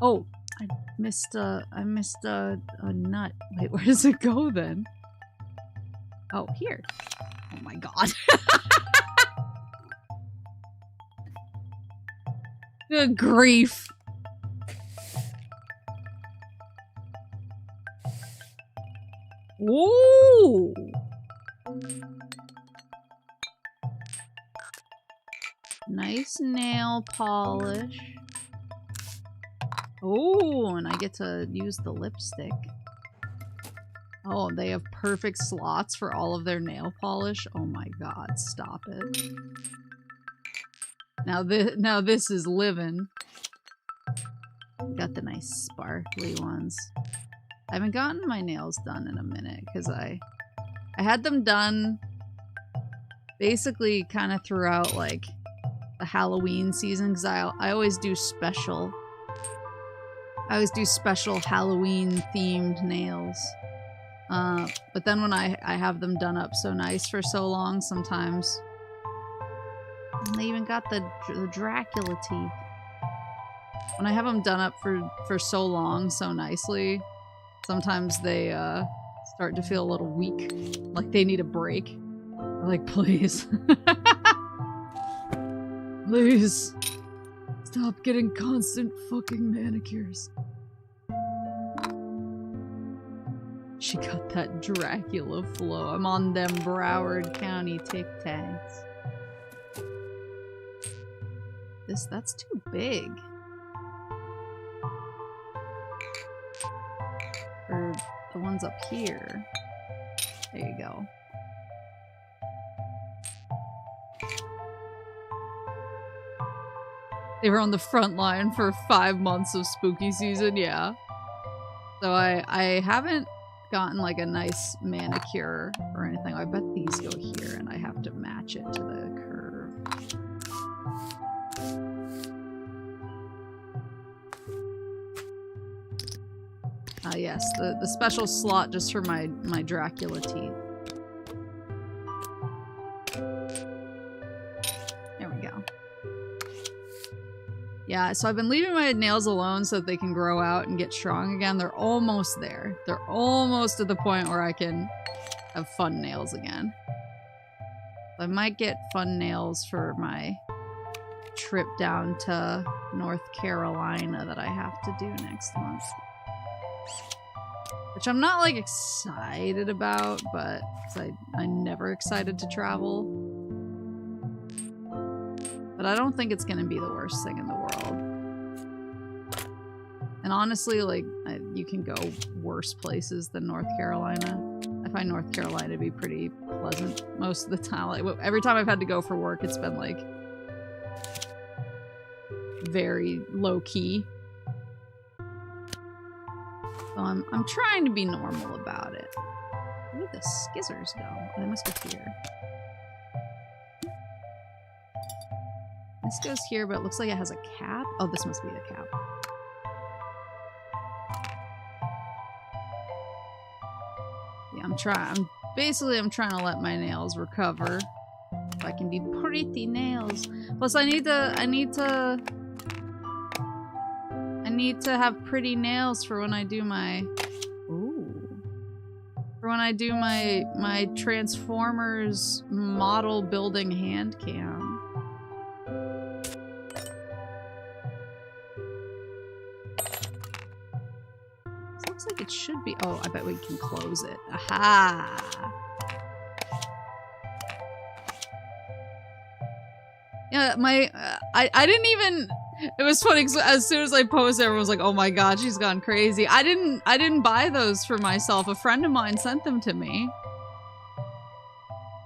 Oh, I missed a nut. Wait, where does it go then? Oh, here. Oh my god. Good grief. Whoa! Nice nail polish. Oh, and I get to use the lipstick. Oh, they have perfect slots for all of their nail polish. Oh my god, stop it. Now this is living. Got the nice sparkly ones. I haven't gotten my nails done in a minute because I had them done basically kind of throughout like the Halloween season because I always do special. I always do special Halloween themed nails. But then when I have them done up so nice for so long, sometimes they even got the Dracula teeth. When I have them done up for so long, so nicely, sometimes they start to feel a little weak, like they need a break. I'm like, please. Please. Stop getting constant fucking manicures. She got that Dracula flow. I'm on them Broward County Tic Tacs. That's too big. Or the ones up here. There you go. They were on the front line for 5 months of spooky season, yeah. So I haven't gotten like a nice manicure or anything. I bet these go here and I have to match it to the curve. Yes, the special slot just for my Dracula teeth. There we go. Yeah, so I've been leaving my nails alone so that they can grow out and get strong again. They're almost there. They're almost at the point where I can have fun nails again. I might get fun nails for my trip down to North Carolina that I have to do next month. Which I'm not, like, excited about, but I'm never excited to travel. But I don't think it's gonna be the worst thing in the world. And honestly, like, you can go worse places than North Carolina. I find North Carolina to be pretty pleasant most of the time. Like, every time I've had to go for work, it's been, like, very low-key. So I'm trying to be normal about it. Where did the skizzers go? Oh, they must be here. This goes here, but it looks like it has a cap. Oh, this must be the cap. Yeah, I'm trying to let my nails recover. So I can do pretty nails. Plus, I need to have pretty nails for when I do my... Ooh. For when I do my Transformers model building hand cam. This looks like it should be... Oh, I bet we can close it. Aha! Yeah, I didn't even... It was funny because as soon as I posted, everyone was like, "Oh my god, she's gone crazy." I didn't buy those for myself. A friend of mine sent them to me.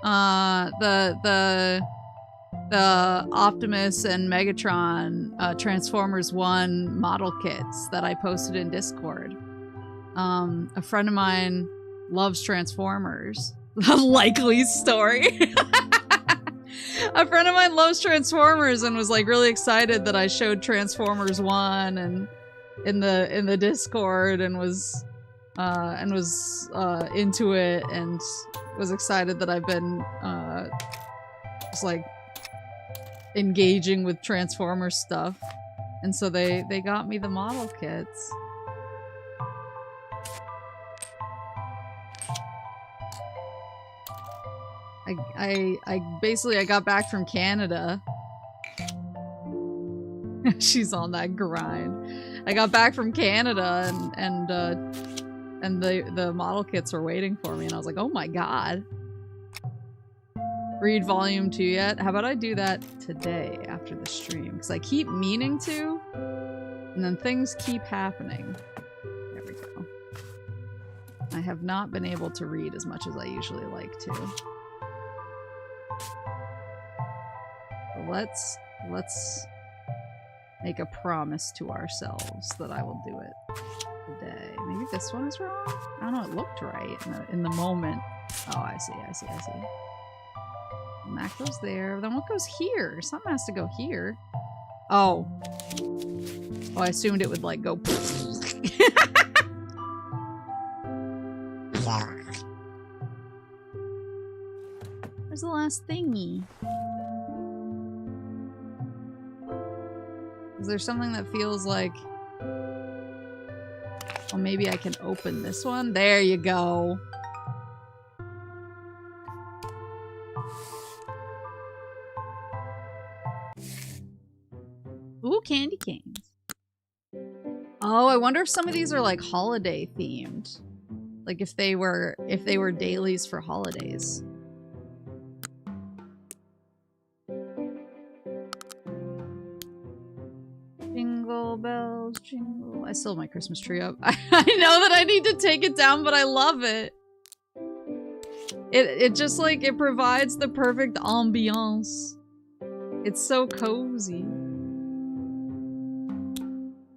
The Optimus and Megatron Transformers 1 model kits that I posted in Discord. A friend of mine loves Transformers. A likely story. A friend of mine loves Transformers and was like really excited that I showed Transformers 1 and in the Discord and was into it and was excited that I've been just like engaging with Transformer stuff. And so they got me the model kits. I basically, I got back from Canada. She's on that grind. I got back from Canada and the model kits were waiting for me and I was like, oh my god. Read volume 2 yet? How about I do that today after the stream? Because I keep meaning to, and then things keep happening. There we go. I have not been able to read as much as I usually like to. But let's make a promise to ourselves that I will do it today. Maybe this one is wrong? I don't know, it looked right in the moment. Oh, I see. And that goes there. Then what goes here? Something has to go here. Oh. Oh, I assumed it would, like, go... Where's the last thingy? Is there something that feels like... Well, maybe I can open this one? There you go. Ooh, candy canes. Oh, I wonder if some of these are like holiday themed. Like if they were dailies for holidays. Jingle bells, jingle. I still have my Christmas tree up. I know that I need to take it down, but I love it. It just like, it provides the perfect ambiance. It's so cozy.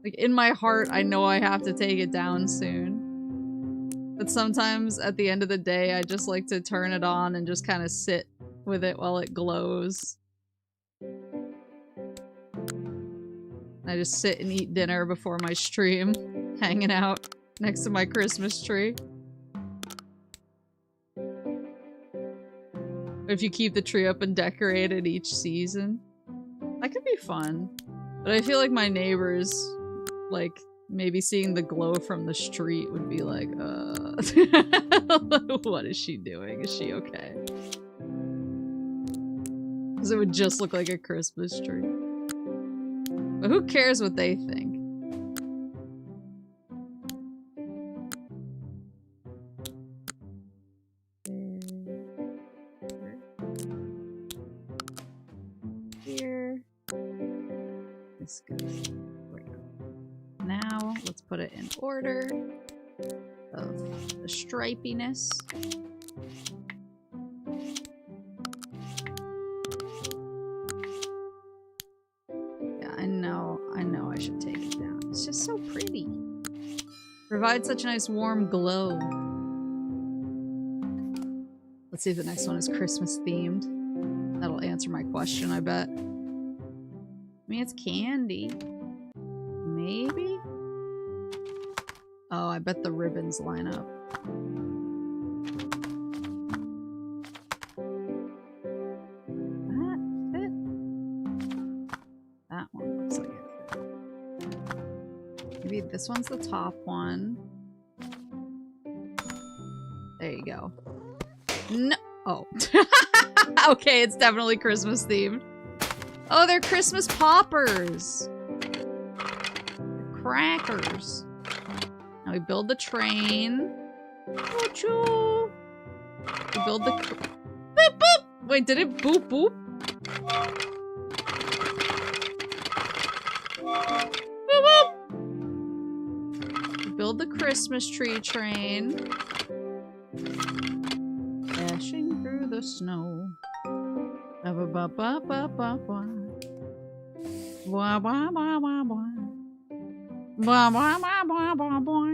Like, in my heart, I know I have to take it down soon. But sometimes, at the end of the day, I just like to turn it on and just kind of sit with it while it glows. I just sit and eat dinner before my stream, hanging out next to my Christmas tree. If you keep the tree up and decorate it each season. That could be fun. But I feel like my neighbors, like, maybe seeing the glow from the street would be like, what is she doing? Is she okay? Because it would just look like a Christmas tree. But who cares what they think? Here. This goes. Now, let's put it in order of the stripiness. Yeah, I know I should take it down. It's just so pretty. Provides such a nice warm glow. Let's see if the next one is Christmas themed. That'll answer my question, I bet. I mean, it's candy. Maybe? Oh, I bet the ribbons line up. That fit? That one looks like it fit. Maybe this one's the top one. There you go. No! Oh. Okay, it's definitely Christmas themed. Oh, they're Christmas poppers! Crackers. Now we build the train. Choo-choo. We build the... Boop, boop! Wait, did it boop, boop? Boop, boop! We build the Christmas tree train. Dashing through the snow. Ba-ba-ba-ba-ba-ba-ba. Ba-ba-ba-ba-ba. Blah, blah, blah, blah, blah, blah.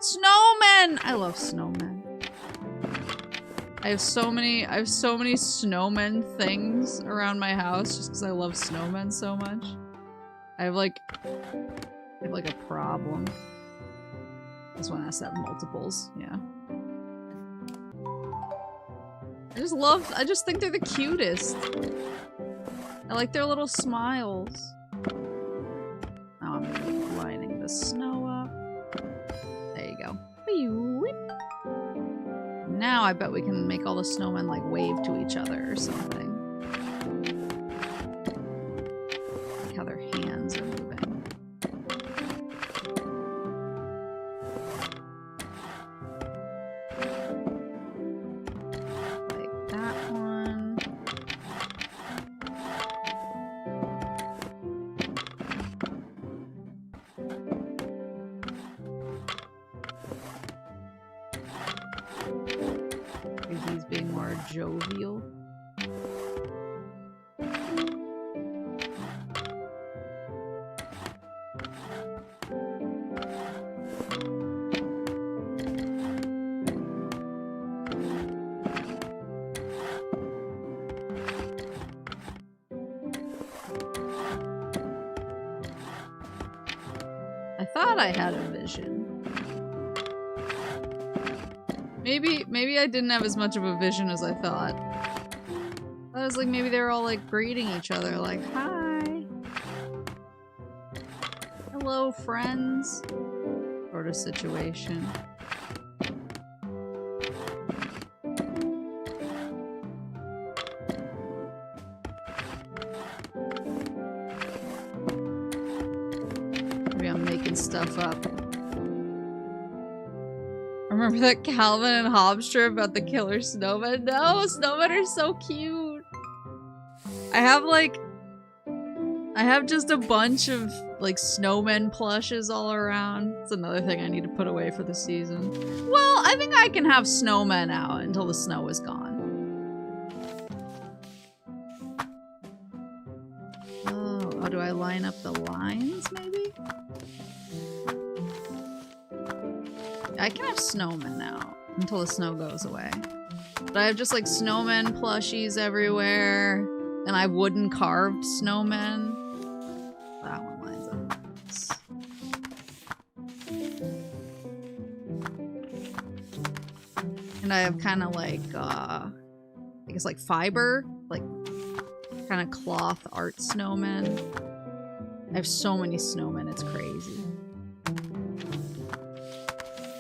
Snowmen! I love snowmen. I have so many snowmen things around my house just because I love snowmen so much. I have like a problem. This one has to have multiples, yeah. I just think they're the cutest. I like their little smiles. Now I'm lining the snow up. There you go. Now I bet we can make all the snowmen like wave to each other or something. Like how their hands are moving. Like that one. He's being more jovial. I thought I had a vision. Maybe I didn't have as much of a vision as I thought. I was like, maybe they were all like greeting each other, like, hi. Hello, friends. Sort of situation. Maybe I'm making stuff up. Remember that Calvin and Hobbes strip about the killer snowmen? No, snowmen are so cute. I have just a bunch of like snowmen plushes all around. It's another thing I need to put away for the season. Well, I think I can have snowmen out until the snow is gone. Oh, do I line up the lines maybe? I can have snowmen out until the snow goes away. But I have just like snowmen plushies everywhere. And I have wooden carved snowmen. That one lines up. And I have kind of like, I guess like fiber, like kind of cloth art snowmen. I have so many snowmen, it's crazy.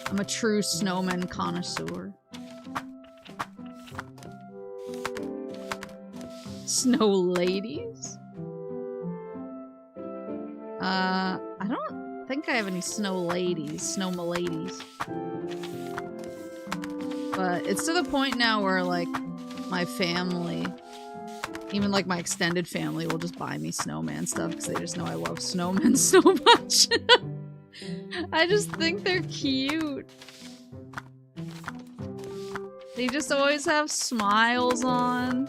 I'm a true snowman connoisseur. Snow ladies? I don't think I have any snow ladies, snow miladies. But it's to the point now where like my family, even like my extended family, will just buy me snowman stuff because they just know I love snowmen so much. I just think they're cute. They just always have smiles on.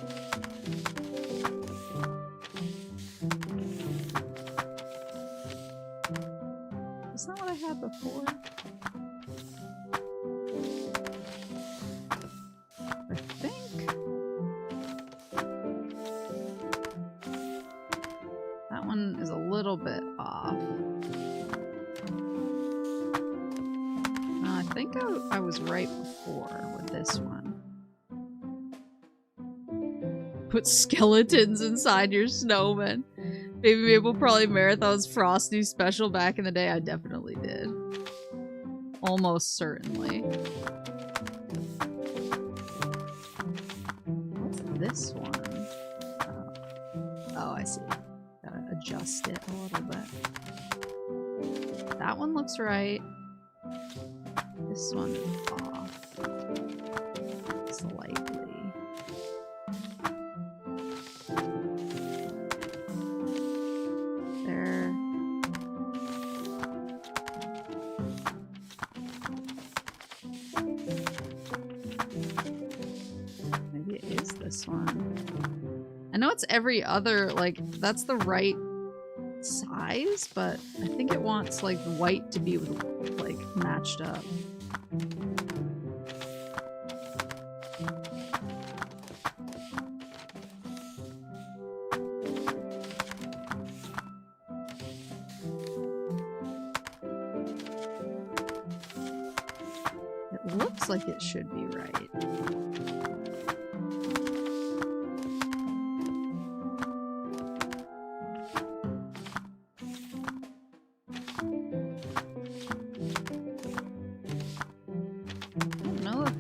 That's not what I had before. I think. That one is a little bit off. I think I was right before with this one. Put skeletons inside your snowman. Baby Maple probably marathons Frosty special back in the day. I definitely did. Almost certainly. What's this one? Oh, I see. Gotta adjust it a little bit. That one looks right. This one is off. Slightly. There. Maybe it is this one. I know it's every other, like, that's the right size, but I think it wants, like, white to be, like, matched up. It looks like it should be right.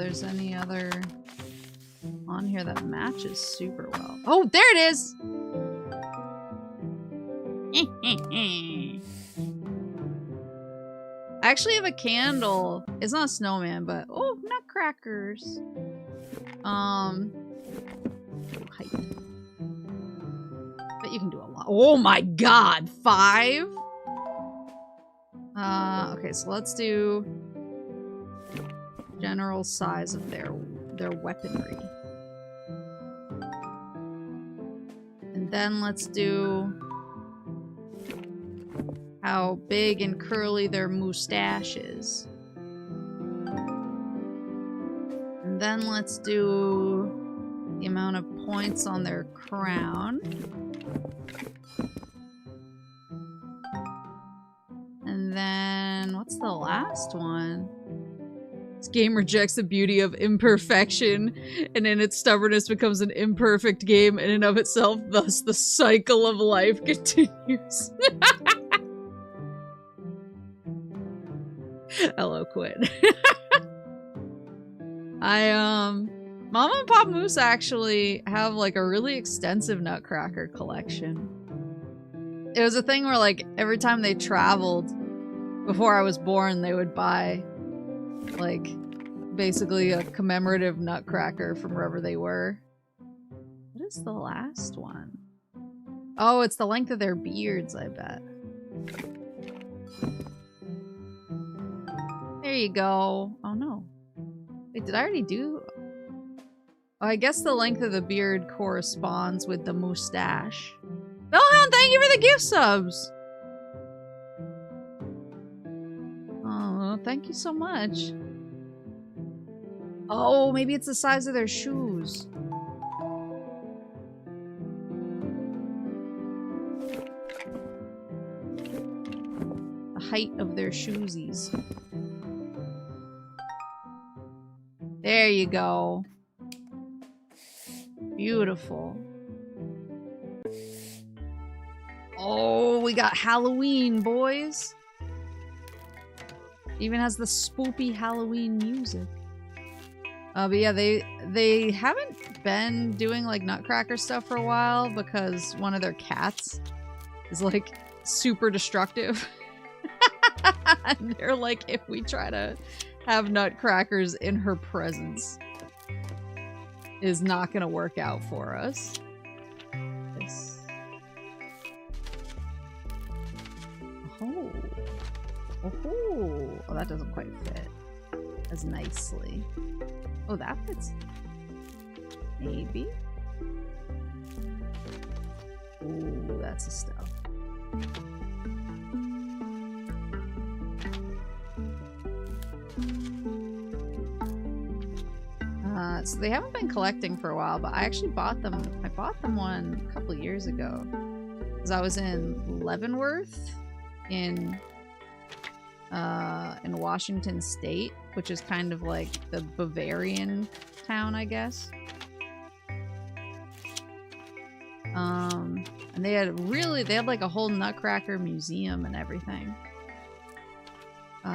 there's any other on here that matches super well. Oh, there it is! I actually have a candle. It's not a snowman, but oh, nutcrackers. Height. Bet you can do a lot. Oh my god, 5? Okay, so let's do general size of their weaponry. And then let's do how big and curly their mustache is. And then let's do the amount of points on their crown. And then, what's the last one? This game rejects the beauty of imperfection, and in its stubbornness becomes an imperfect game in and of itself, thus the cycle of life continues. Hello, Quinn. Mama and Pop Moose actually have like a really extensive nutcracker collection. It was a thing where like every time they traveled before I was born, they would buy like basically a commemorative nutcracker from wherever they were. What is the last one? Oh, it's the length of their beards, I bet. There you go. Oh no. Wait, did I already do? Oh, I guess the length of the beard corresponds with the mustache. Bellhound, thank you for the gift subs! Oh, thank you so much. Oh, maybe it's the size of their shoes. The height of their shoesies. There you go. Beautiful. Oh, we got Halloween, boys. Even has the spoopy Halloween music. But yeah, they haven't been doing like nutcracker stuff for a while because one of their cats is like super destructive. And they're like, if we try to have nutcrackers in her presence, is not gonna work out for us. This. Oh. Oh, that doesn't quite fit as nicely. Oh, that fits. Maybe. Ooh, that's a stuff. So they haven't been collecting for a while, but I actually bought them. I bought them one a couple years ago because I was in Leavenworth in Washington State, which is kind of like the Bavarian town, I guess. And they had like a whole nutcracker museum and everything.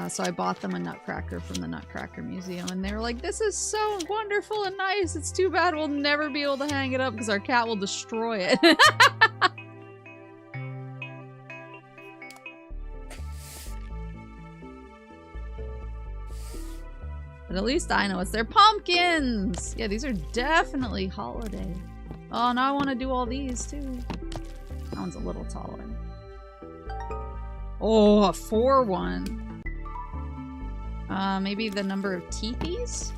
So I bought them a nutcracker from the Nutcracker Museum, and they were like, this is so wonderful and nice. It's too bad we'll never be able to hang it up because our cat will destroy it. But at least I know it's their pumpkins! Yeah, these are definitely holiday. Oh, now I want to do all these too. That one's a little taller. Oh, a 4-1. Maybe the number of teethies?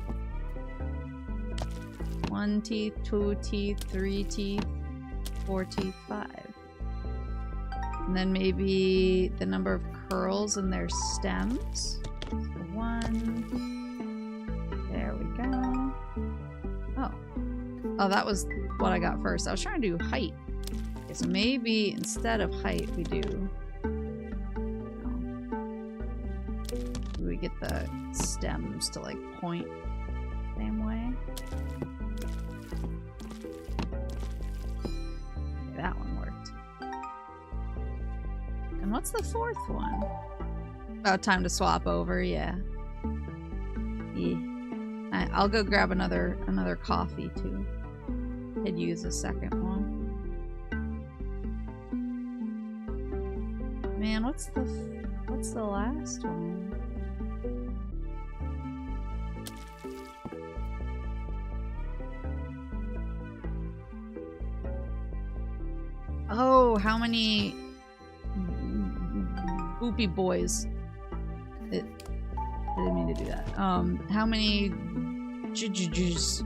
1 teeth, 2 teeth, 3 teeth, 4 teeth, 5. And then maybe the number of curls in their stems. So 1. There we go. Oh. Oh, that was what I got first. I was trying to do height. Okay, so maybe instead of height, we do... We get the stems to like point same way. Okay, that one worked. And what's the 4th one? About time to swap over, yeah. Yeah. I'll go grab another coffee too. Could use a second one. Man, what's the last one? Oh, how many boopy boys? I didn't mean to do that. How many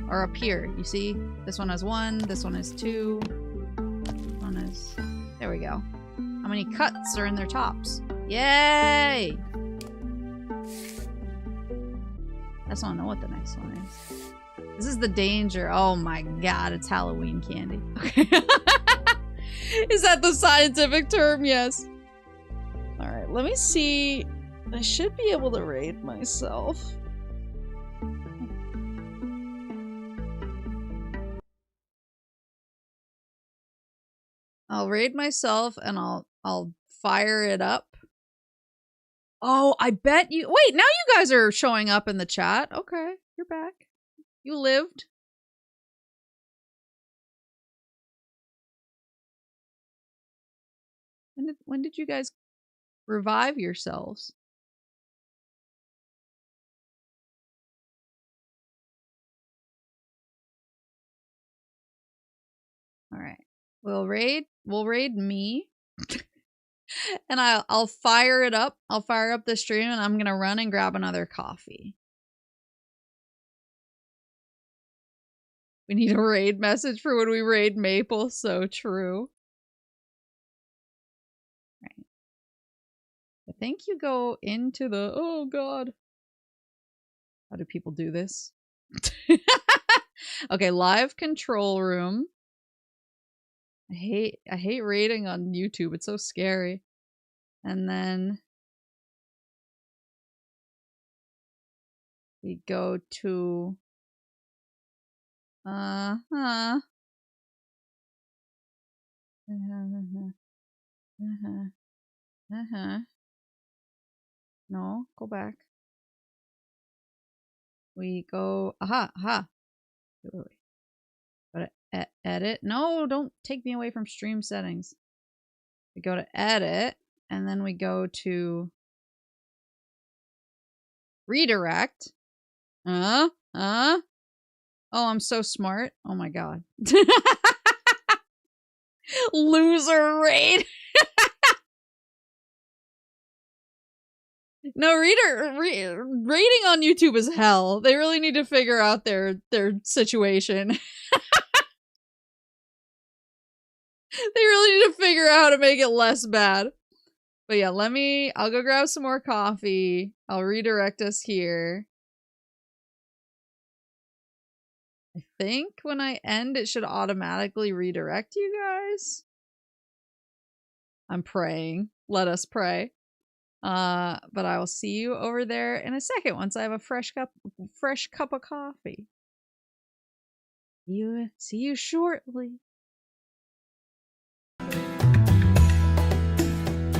are up here? You see? This one has 1, this one has 2. This one is... There we go. How many cuts are in their tops? Yay! I just want to know what the next one is. This is the danger. Oh my god, it's Halloween candy. Okay. Is that the scientific term? Yes. Alright, let me see. I should be able to raid myself. I'll raid myself and I'll fire it up. Oh, I bet you... Wait, now you guys are showing up in the chat. Okay, you're back. You lived. When did you guys revive yourselves? All right. We'll raid me. And I'll fire it up. I'll fire up the stream and I'm going to run and grab another coffee. We need a raid message for when we raid Maple. So true. Right. I think you go into the... Oh, God. How do people do this? Okay, live control room. I hate raiding on YouTube. It's so scary. And then we go to no, go back. We go wait. Go to edit. No, don't take me away from stream settings. We go to edit, and then we go to redirect. Oh, I'm so smart. Oh my god. Loser raid. No, raiding on YouTube is hell. They really need to figure out their situation. They really need to figure out how to make it less bad. But yeah, I'll go grab some more coffee. I'll redirect us here. I think when I end, it should automatically redirect you guys. I'm praying. Let us pray. But I will see you over there in a second once I have a fresh cup of coffee. See you shortly.